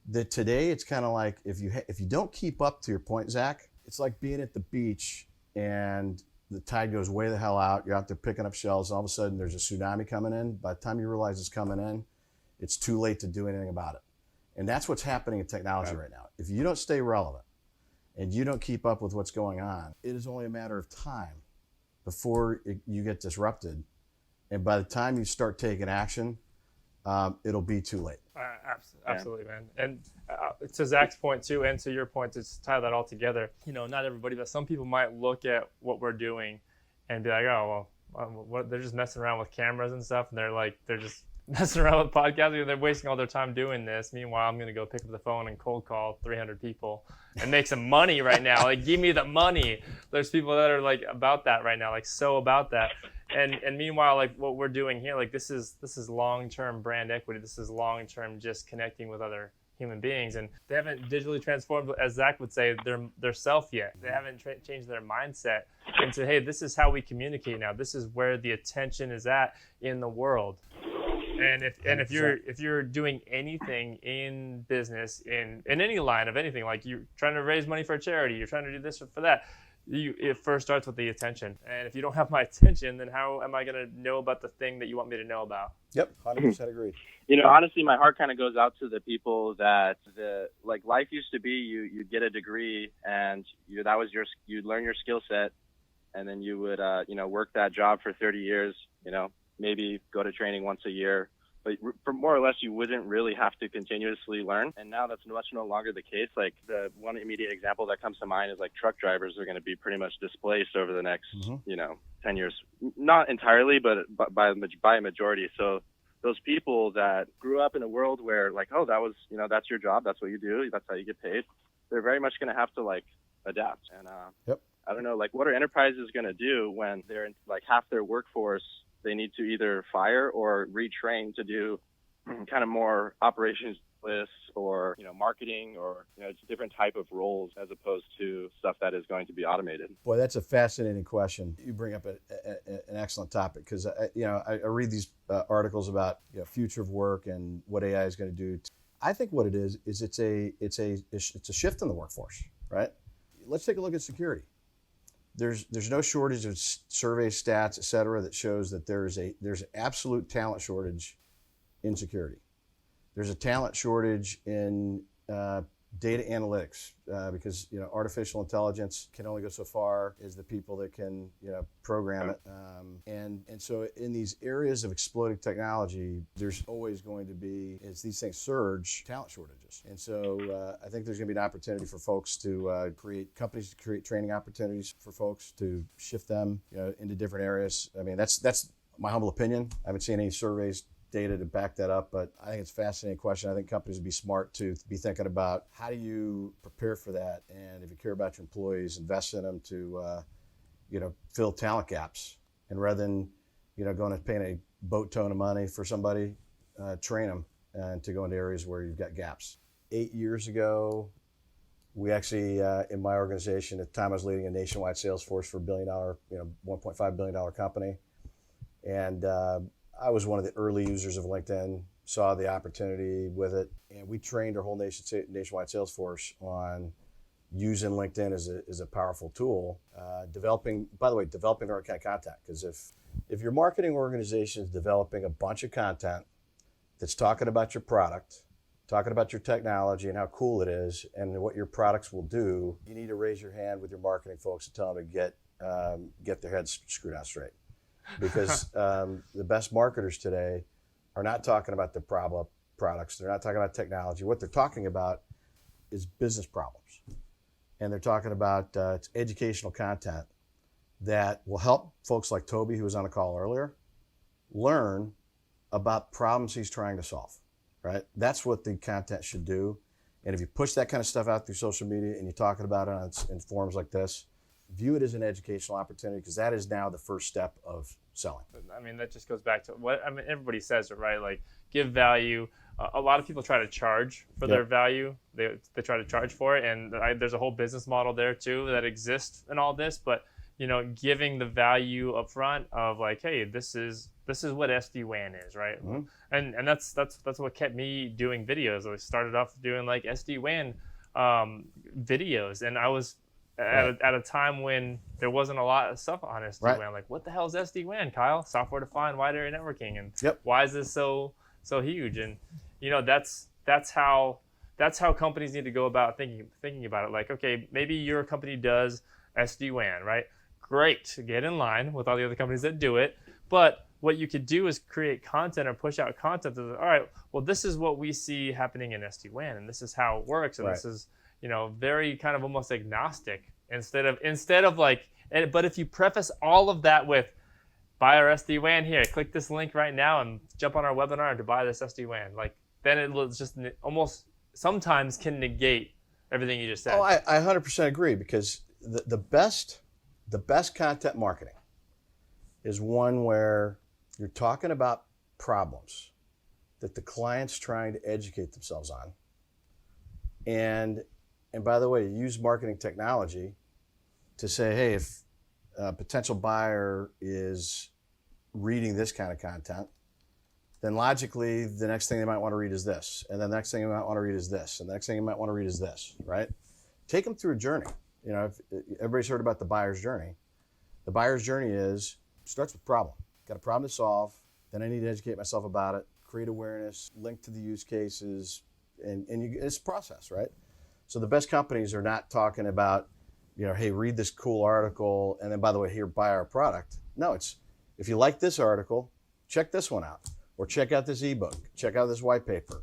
that today it's kind of like, if you don't keep up, to your point, Zach, it's like being at the beach and the tide goes way the hell out. You're out there picking up shells, and all of a sudden there's a tsunami coming in. By the time you realize it's coming in, it's too late to do anything about it. And that's what's happening in technology right now. If you don't stay relevant and you don't keep up with what's going on, it is only a matter of time before you get disrupted. And by the time you start taking action, it'll be too late. Absolutely, man. And to Zach's point too, and to your point, to tie that all together, not everybody, but some people might look at what we're doing and be like, oh, well, they're just messing around with cameras and stuff. And they're just messing around with podcasting. They're wasting all their time doing this. Meanwhile, I'm going to go pick up the phone and cold call 300 people and make some money right now. Like, give me the money. There's people that are about that right now, so about that. And meanwhile, what we're doing here, this is long-term brand equity. This is long-term just connecting with other human beings. And they haven't digitally transformed, as Zach would say, their self yet. They haven't changed their mindset into, hey, this is how we communicate now. This is where the attention is at in the world. And if you're doing anything in business, in any line of anything, like you're trying to raise money for a charity, you're trying to do this or for that, it first starts with the attention. And if you don't have my attention, then how am I going to know about the thing that you want me to know about? Yep, 100% agreed. Honestly, my heart kind of goes out to the people that life used to be, you'd get a degree and you'd learn your skill set, and then you would, work that job for 30 years, maybe go to training once a year, but for more or less, you wouldn't really have to continuously learn. And now that's much no longer the case. The one immediate example that comes to mind is truck drivers are going to be pretty much displaced over the next, 10 years. Not entirely, but by a majority. So those people that grew up in a world where oh, that was, that's your job. That's what you do. That's how you get paid. They're very much going to have to adapt. And yep. I don't know, what are enterprises going to do when they're in half their workforce they need to either fire or retrain to do kind of more operations lists or, marketing or, it's a different type of roles as opposed to stuff that is going to be automated. Boy, that's a fascinating question. You bring up an excellent topic, because, I read these articles about future of work and what AI is going to do. I think what it is it's a shift in the workforce, right? Let's take a look at security. There's no shortage of survey stats, et cetera, that shows that there's an absolute talent shortage in security. There's a talent shortage in data analytics because artificial intelligence can only go so far as the people that can program it. And so in these areas of exploding technology, there's always going to be, as these things surge, talent shortages. And so I think there's going to be an opportunity for folks to create training opportunities for folks to shift them into different areas. I mean, that's my humble opinion. I haven't seen any surveys data to back that up, but I think it's a fascinating question. I think companies would be smart to be thinking about how do you prepare for that, and if you care about your employees, invest in them to fill talent gaps. And rather than, going and paying a boat ton of money for somebody, train them and to go into areas where you've got gaps. 8 years ago, we actually, in my organization, at the time I was leading a nationwide sales force for a $1 billion, $1.5 billion company. And I was one of the early users of LinkedIn, saw the opportunity with it. And we trained our whole nationwide sales force on using LinkedIn as a powerful tool, developing the right kind of content. Because if your marketing organization is developing a bunch of content that's talking about your product, talking about your technology and how cool it is and what your products will do, you need to raise your hand with your marketing folks and tell them to get their heads screwed on straight. Because the best marketers today are not talking about their products. They're not talking about technology. What they're talking about is business problems. And they're talking about educational content that will help folks like Toby, who was on the call earlier, learn about problems he's trying to solve, right? That's what the content should do. And if you push that kind of stuff out through social media and you're talking about it in forums like this, view it as an educational opportunity, because that is now the first step of selling. I mean, that just goes back to everybody says it, right? Like, give value. A lot of people try to charge for their value. They try to charge for it, and there's a whole business model there too that exists in all this. But giving the value up front of like, hey, this is what SD-WAN is, right? Mm-hmm. And that's what kept me doing videos. I started off doing like SD-WAN videos, and I was at a time when there wasn't a lot of stuff on SD-WAN. Right. Like, what the hell is SD-WAN, Kyle? Software-defined wide area networking, and why is this so huge? And that's how companies need to go about thinking about it. Like, okay, maybe your company does SD-WAN, right? Great, get in line with all the other companies that do it. But what you could do is create content or push out content that, all right, well, this is what we see happening in SD-WAN, and this is how it works, and this is very kind of almost agnostic instead of like. But if you preface all of that with, buy our SD-WAN here, click this link right now and jump on our webinar to buy this SD-WAN, like, then it will just almost sometimes can negate everything you just said. Oh, I 100% agree, because the best content marketing is one where you're talking about problems that the client's trying to educate themselves on. And by the way, use marketing technology to say, hey, if a potential buyer is reading this kind of content, then logically the next thing they might want to read is this, and then the next thing they might want to read is this, and the next thing you might want to read is this, right? Take them through a journey. If everybody's heard about the buyer's journey. The buyer's journey starts with problem. Got a problem to solve, then I need to educate myself about it, create awareness, link to the use cases, and it's a process, right? So the best companies are not talking about, hey, read this cool article, and then, by the way, here, buy our product. No, it's, if you like this article, check this one out, or check out this ebook, check out this white paper,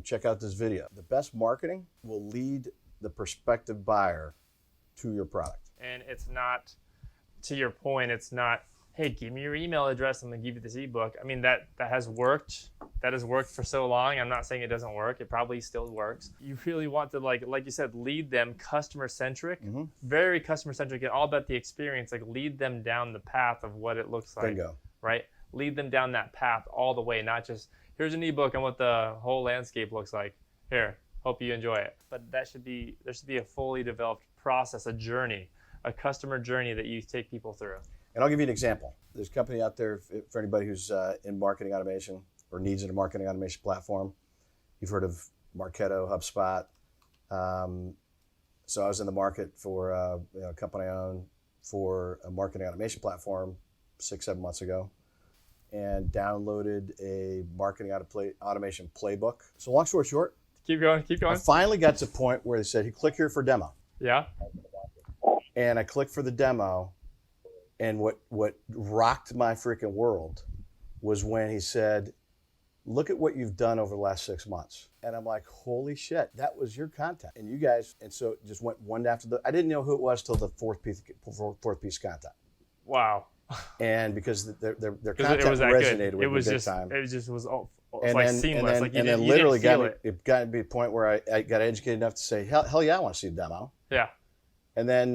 check out this video. The best marketing will lead the prospective buyer to your product. And it's not, to your point, it's not, hey, give me your email address, I'm going to give you this ebook. I mean, that has worked. That has worked for so long. I'm not saying it doesn't work. It probably still works. You really want to, like you said, lead them customer-centric, very customer-centric, and all about the experience. Like, lead them down the path of what it looks like. Bingo. Right? Lead them down that path all the way, not just, here's an ebook on what the whole landscape looks like. Here, hope you enjoy it. But there should be a fully developed process, a journey, a customer journey that you take people through. And I'll give you an example. There's a company out there for anybody who's in marketing automation or needs a marketing automation platform. You've heard of Marketo, HubSpot. So I was in the market for a company I own for a marketing automation platform 6-7 months ago, and downloaded a marketing automation playbook. So long story short, keep going. I finally got to the point where they said, hey, click here for demo. Yeah. And I clicked for the demo. And what rocked my freaking world was when he said, look at what you've done over the last 6 months. And I'm like, holy shit, that was your content. And you guys, and so it just went one after the, I didn't know who it was till the fourth piece of content. Wow. And because their content resonated with me big time. It just was seamless. And then literally got to be a point where I got educated enough to say, hell yeah, I want to see a demo. Yeah. And then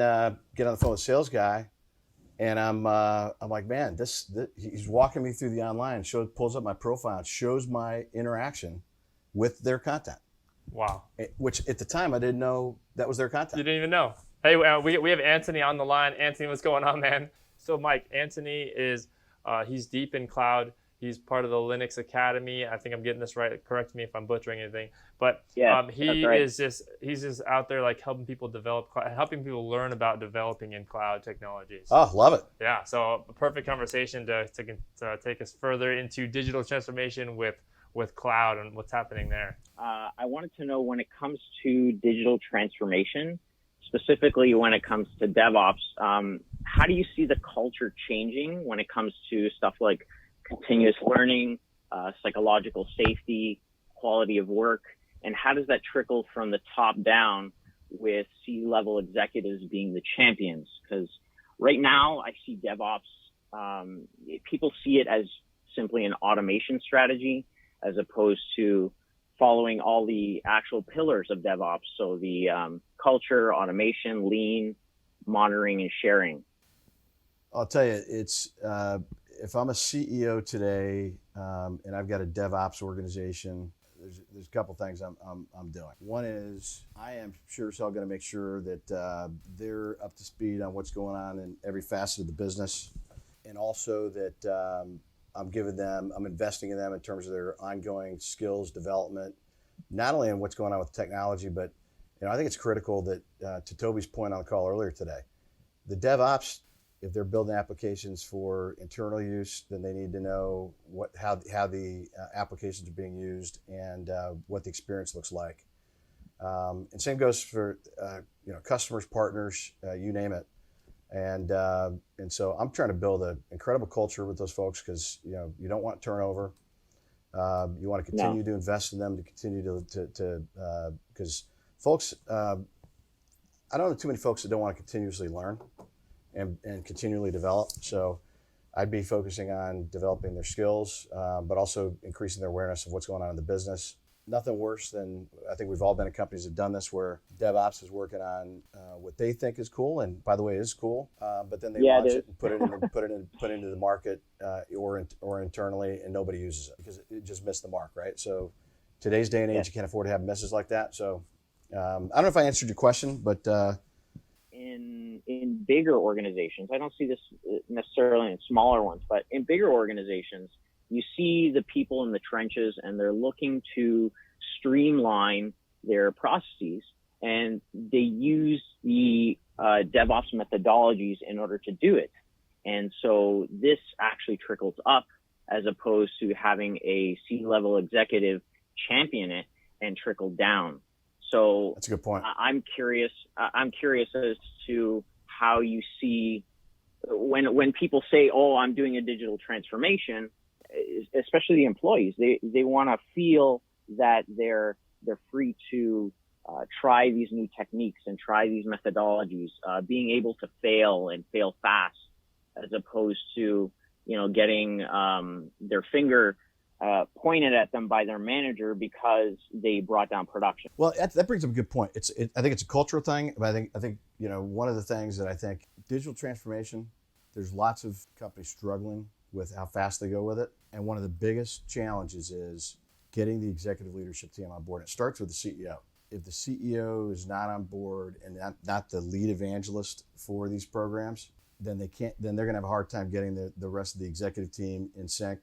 get on the phone with the sales guy And I'm like, man, this he's walking me through the online, pulls up my profile, shows my interaction with their content. Wow. Which at the time I didn't know that was their You content. didn't even know. Hey, we have Anthony on the line. Anthony, what's going on, man? So, Mike, Anthony is he's deep in cloud. He's part of the Linux Academy. I think I'm getting this right. Correct me if I'm butchering anything. But he right. is he's just out there like helping people develop, helping people learn about developing in cloud technologies. Oh, love it. Yeah. So a perfect conversation to take us further into digital transformation with cloud and what's happening there. I wanted to know, when it comes to digital transformation, specifically when it comes to DevOps, how do you see the culture changing when it comes to stuff like continuous learning, psychological safety, quality of work, and how does that trickle from the top down with C-level executives being the champions? Because right now I see DevOps, people see it as simply an automation strategy as opposed to following all the actual pillars of DevOps. So the culture, automation, lean, monitoring, and sharing. I'll tell you, it's if I'm a CEO today and I've got a DevOps organization, there's a couple things I'm doing. One is I am sure as hell going to make sure that they're up to speed on what's going on in every facet of the business, and also that I'm investing in them in terms of their ongoing skills development, not only in what's going on with technology, but I think it's critical that to Toby's point on the call earlier today, the DevOps, if they're building applications for internal use, then they need to know how the applications are being used and what the experience looks like. And same goes for customers, partners, you name it. And so I'm trying to build an incredible culture with those folks because you don't want turnover. You want to continue to invest in them, to continue to because folks, I don't know too many folks that don't want to continuously learn and continually develop. So I'd be focusing on developing their skills, but also increasing their awareness of what's going on in the business. Nothing worse than, I think we've all been in companies that have done this, where DevOps is working on what they think is cool, and by the way, it is cool. But then they launch it and put it into the market or internally, and nobody uses it because it just missed the mark, right? So today's day and age, you can't afford to have misses like that. So I don't know if I answered your question, but in bigger organizations, I don't see this necessarily in smaller ones, but in bigger organizations, you see the people in the trenches and they're looking to streamline their processes, and they use the DevOps methodologies in order to do it. And so this actually trickles up as opposed to having a C-level executive champion it and trickle down. So that's a good point. I'm curious as to how you see when people say, "Oh, I'm doing a digital transformation," especially the employees. They want to feel that they're free to try these new techniques and try these methodologies, being able to fail and fail fast, as opposed to getting their finger pointed at them by their manager because they brought down production. Well, that brings up a good point. I think it's a cultural thing, but I think one of the things that I think digital transformation, there's lots of companies struggling with how fast they go with it, and one of the biggest challenges is getting the executive leadership team on board. It starts with the CEO. If the CEO is not on board and not the lead evangelist for these programs, then they're going to have a hard time getting the rest of the executive team in sync.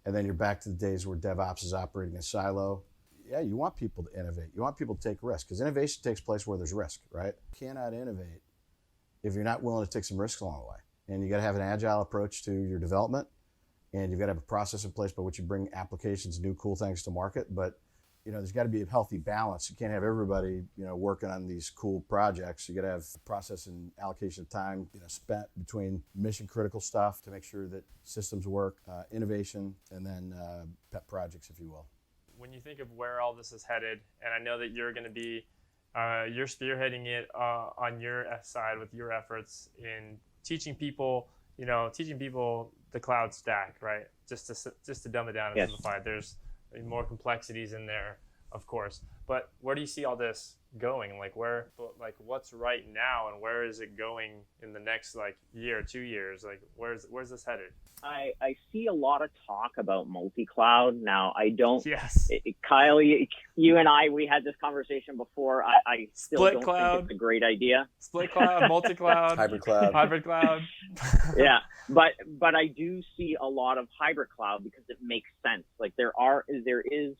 And then you're back to the days where DevOps is operating in silo. Yeah, you want people to innovate. You want people to take risks, because innovation takes place where there's risk, right? You cannot innovate if you're not willing to take some risks along the way. And you got to have an agile approach to your development, and you've got to have a process in place by which you bring applications, new cool things to market. But there's got to be a healthy balance. You can't have everybody working on these cool projects. You got to have process and allocation of time spent between mission critical stuff to make sure that systems work, innovation, and then pet projects, if you will. When you think of where all this is headed, and I know that you're going to be you're spearheading it on your side with your efforts in teaching people the cloud stack, right? Just to dumb it down and simplify it. There's more complexities in there. of course. But where do you see all this going? Like what's right now, and where is it going in the next like year, 2 years? Like where's this headed? I see a lot of talk about multi-cloud. Now, I don't. Yes. Kyle, you and I, we had this conversation before. I still Split don't cloud. think it's a great idea. Split cloud, multi-cloud, Hybrid cloud. hybrid cloud. Yeah, but I do see a lot of hybrid cloud because it makes sense. Like there is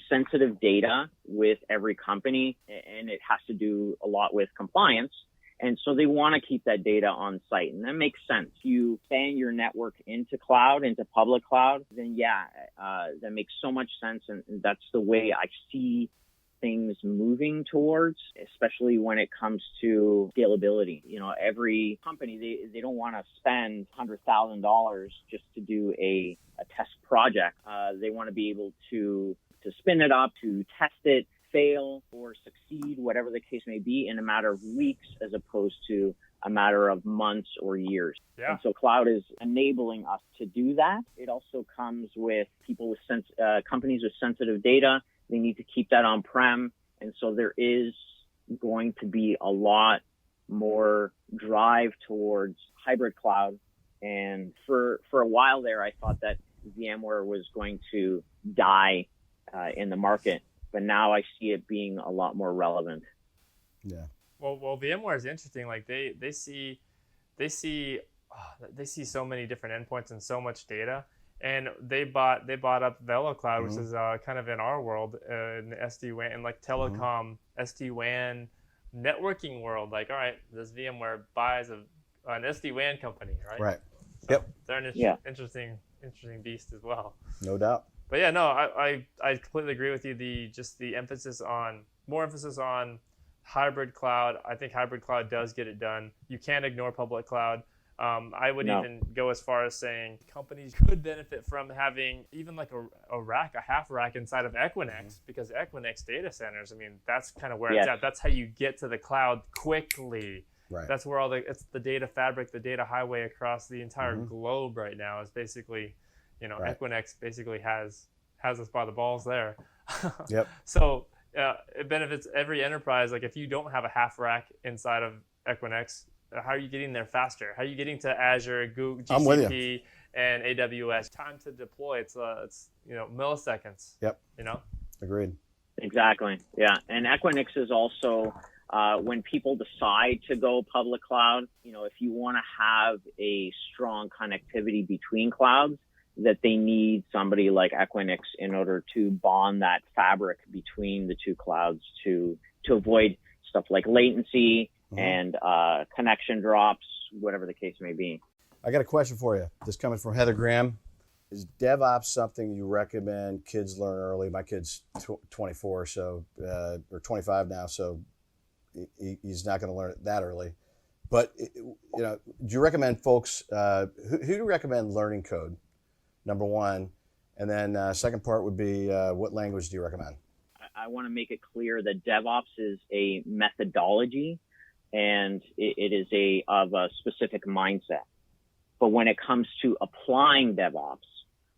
sensitive data with every company, and it has to do a lot with compliance. And so they want to keep that data on site, and that makes sense. You expand your network into public cloud, then that makes so much sense. And that's the way I see things moving towards, especially when it comes to scalability. You know, every company, they don't want to spend $100,000 just to do a test project. They want to be able to spin it up, to test it, fail or succeed, whatever the case may be, in a matter of weeks as opposed to a matter of months or years. Yeah. And so cloud is enabling us to do that. It also comes with people with companies with sensitive data. They need to keep that on-prem. And so there is going to be a lot more drive towards hybrid cloud. And for a while there, I thought that VMware was going to die in the market. But now I see it being a lot more relevant. Yeah. Well, VMware is interesting. Like they see so many different endpoints and so much data, and they bought up VeloCloud, which is kind of in our world, in the SD-WAN and like telecom SD-WAN networking world. Like, all right, this VMware buys an SD-WAN company, right? Right. So Yep. they're an interesting beast as well. No doubt. But yeah, no, I completely agree with you. The more emphasis on hybrid cloud. I think hybrid cloud does get it done. You can't ignore public cloud. I would even go as far as saying companies could benefit from having even like a half rack inside of Equinix, because Equinix data centers, I mean, that's kind of where it's at. That's how you get to the cloud quickly. Right. That's where it's the data fabric, the data highway across the entire globe right now is basically, right. Equinix basically has us by the balls there. Yep. So it benefits every enterprise. Like if you don't have a half rack inside of Equinix, how are you getting there faster? How are you getting to Azure, Google, GCP, and AWS? Time to deploy, it's milliseconds. Yep. Agreed. Exactly. Yeah. And Equinix is also, when people decide to go public cloud, if you want to have a strong connectivity between clouds, that they need somebody like Equinix in order to bond that fabric between the two clouds to avoid stuff like latency and connection drops, whatever the case may be. I got a question for you. This coming from Heather Graham. Is DevOps something you recommend kids learn early? My kid's 24, or 25 now, so he's not going to learn it that early. But do you recommend folks? Who do you recommend learning code? Number one, and then second part would be what language do you recommend? I want to make it clear that DevOps is a methodology, and it is of a specific mindset. But when it comes to applying DevOps,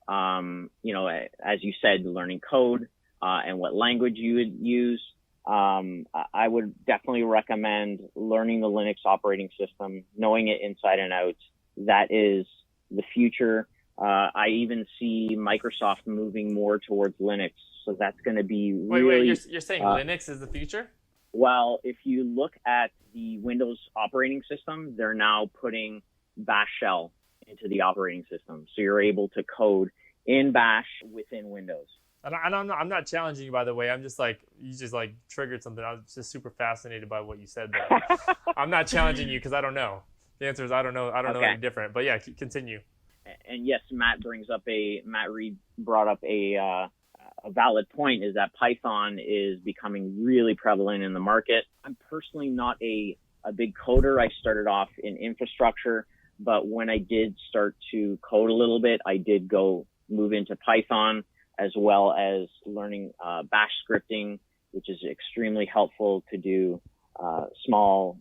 as you said, learning code and what language you would use, I would definitely recommend learning the Linux operating system, knowing it inside and out. That is the future. I even see Microsoft moving more towards Linux, so that's going to be really... Wait, you're saying Linux is the future? Well, if you look at the Windows operating system, they're now putting Bash shell into the operating system, so you're able to code in Bash within Windows. And I'm not challenging you, by the way. I'm just like, you just like triggered something. I was just super fascinated by what you said there. I'm not challenging you because I don't know. The answer is I don't know. I don't know any different. But yeah, continue. And yes, Matt Reed brought up a valid point, is that Python is becoming really prevalent in the market. I'm personally not a big coder. I started off in infrastructure, but when I did start to code a little bit, I did move into Python, as well as learning Bash scripting, which is extremely helpful to do small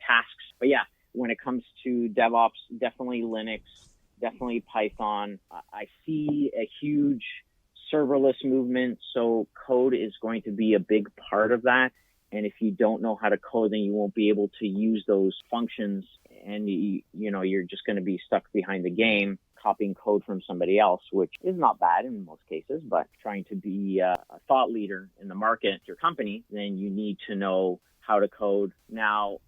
tasks. But yeah, when it comes to DevOps, definitely Linux, definitely Python. I see a huge serverless movement. So code is going to be a big part of that. And if you don't know how to code, then you won't be able to use those functions, and you're just going to be stuck behind the game, copying code from somebody else, which is not bad in most cases, but trying to be a thought leader in the market, your company, then you need to know how to code. Now,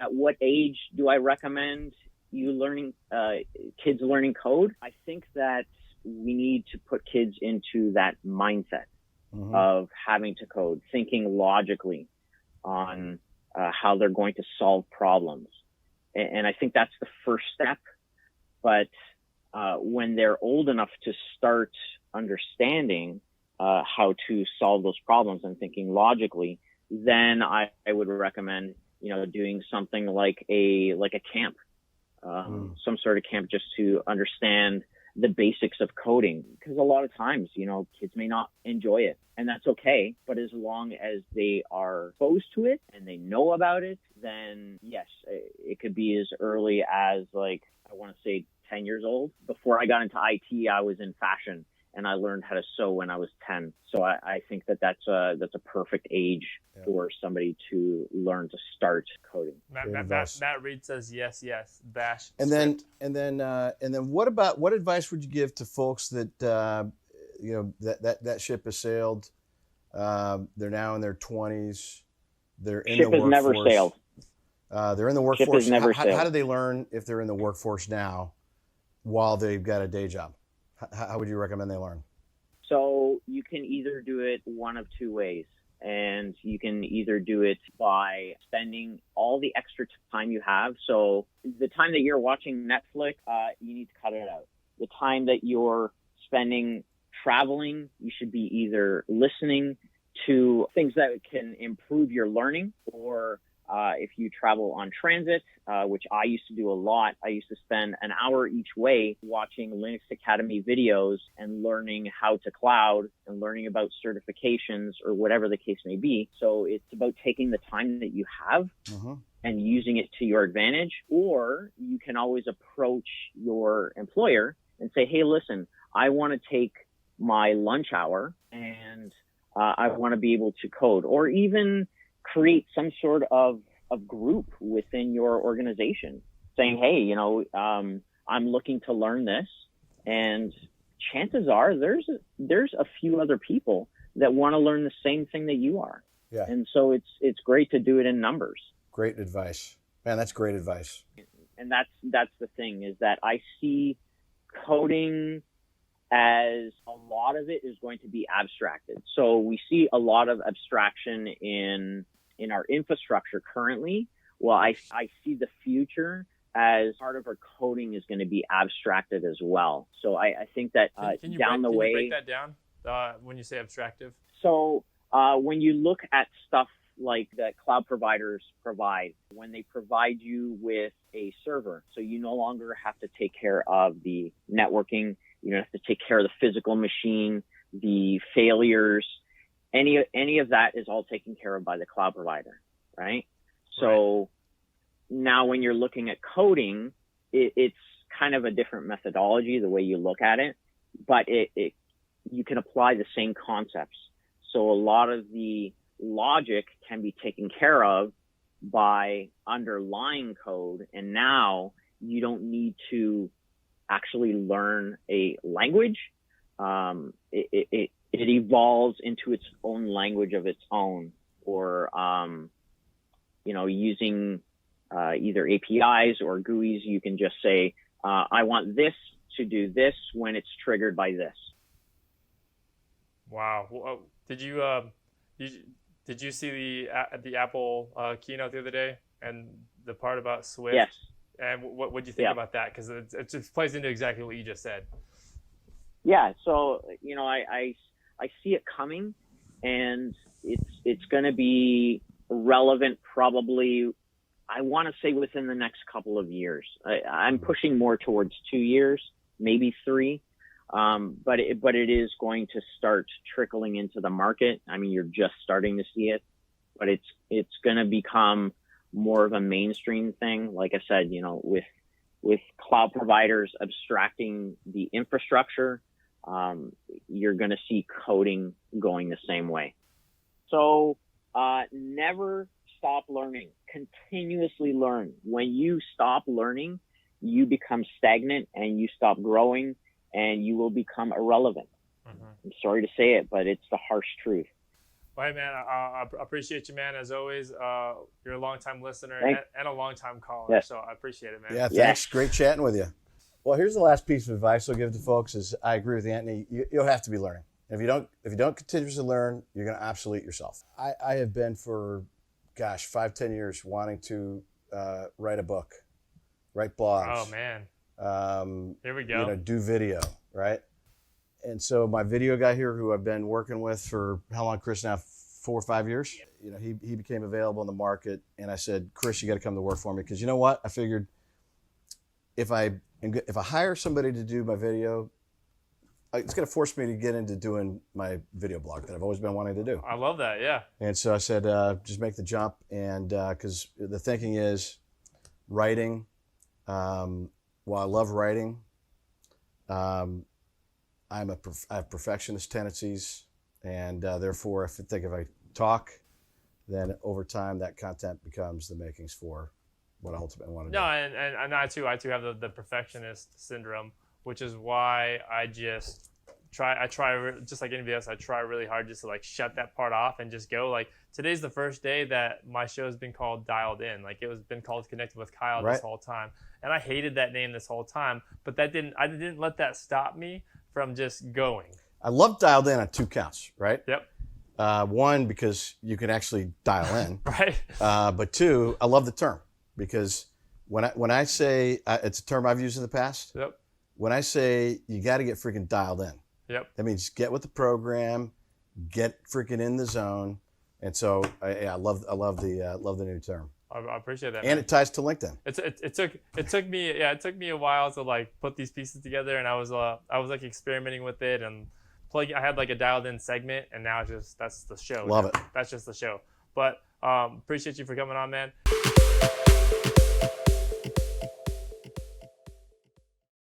at what age do I recommend kids learning code? I think that we need to put kids into that mindset of having to code, thinking logically on how they're going to solve problems. And I think that's the first step. But when they're old enough to start understanding how to solve those problems and thinking logically, then I would recommend, doing something like a camp, some sort of camp, just to understand the basics of coding. Because a lot of times, kids may not enjoy it, and that's okay. But as long as they are exposed to it and they know about it, then yes, it could be as early as, like, I want to say 10 years old. Before I got into IT, I was in fashion, and I learned how to sew when I was 10. So I think that's a perfect age for somebody to learn to start coding. Matt Reed says yes, bash. And then what advice would you give to folks that that ship has sailed? They're now in their 20s. They're in the workforce. Ship has never sailed. They're in the workforce. Ship has never sailed. How do they learn if they're in the workforce now while they've got a day job? How would you recommend they learn? So you can either do it one of two ways. And you can either do it by spending all the extra time you have. So the time that you're watching Netflix, you need to cut it out. The time that you're spending traveling, you should be either listening to things that can improve your learning, or if you travel on transit, which I used to do a lot, I used to spend an hour each way watching Linux Academy videos and learning how to cloud and learning about certifications or whatever the case may be. So it's about taking the time that you have and using it to your advantage. Or you can always approach your employer and say, hey, listen, I want to take my lunch hour and I want to be able to code, or even create some sort of group within your organization saying, hey, I'm looking to learn this, and chances are there's a few other people that want to learn the same thing that you are. Yeah. And so it's great to do it in numbers. Great advice. Man, that's great advice. And that's the thing, is that I see coding as a lot of it is going to be abstracted. So we see a lot of abstraction in our infrastructure currently. Well, I see the future as part of our coding is going to be abstracted as well. So I think that can you break that down when you say abstractive? So when you look at stuff like that cloud providers provide, when they provide you with a server, so you no longer have to take care of the networking, you don't have to take care of the physical machine, the failures, any of that is all taken care of by the cloud provider, right? So now when you're looking at coding, it's kind of a different methodology, the way you look at it, but you can apply the same concepts. So a lot of the logic can be taken care of by underlying code, and now you don't need to actually learn a language. It evolves into its own language of its own, or using either APIs or GUIs. You can just say, I want this to do this when it's triggered by this. Wow. Did you see the Apple keynote the other day and the part about Swift? Yes. And what did you think about that? Because it just plays into exactly what you just said. Yeah. So I see it coming, and it's going to be relevant probably, I want to say, within the next couple of years. I'm pushing more towards 2 years, maybe 3. But it is going to start trickling into the market. I mean, you're just starting to see it, but it's going to become more of a mainstream thing. Like I said, with cloud providers abstracting the infrastructure, you're going to see coding going the same way. So never stop learning. Continuously learn. When you stop learning, you become stagnant and you stop growing and you will become irrelevant. I'm sorry to say it, but it's the harsh truth. Well, hey, man, I appreciate you, man. As always, you're a long-time listener and a long-time caller, Yes. So I appreciate it, man. Yeah, thanks. Great chatting with you. Well, here's the last piece of advice I'll give to folks is I agree with Anthony. You'll have to be learning. If you don't continuously learn, you're going to obsolete yourself. I have been for, 5-10 years wanting to write a book, write blogs. Oh, man. Here we go. Do video, right? And so my video guy here, who I've been working with for how long, Chris? Now 4 or 5 years. He became available in the market, and I said, Chris, you got to come to work for me because you know what? I figured if I hire somebody to do my video, it's going to force me to get into doing my video blog that I've always been wanting to do. I love that. Yeah. And so I said, just make the jump, and because the thinking is writing. While I love writing, I have perfectionist tendencies, and therefore, if I talk, then over time that content becomes the makings for what I ultimately want to do. No, and I too have the perfectionist syndrome, which is why I just try just like anybody else. I try really hard just to like shut that part off and just go. Like today's the first day that my show has been called Dialed In. Like it was been called Connected with Kyle this whole time, and I hated that name this whole time. But I didn't let that stop me from just going. I love Dialed In on 2 counts, right? Yep. One, because you can actually dial in. Right. But 2, I love the term because when I say it's a term I've used in the past. Yep. When I say you got to get freaking dialed in. Yep. That means get with the program, get freaking in the zone, and so I love the new term. I appreciate that. And man. it ties to LinkedIn. It took me a while to like put these pieces together, and I was like experimenting with it and I had like a dialed in segment, and now that's the show. Love it. That's just the show. But appreciate you for coming on, man.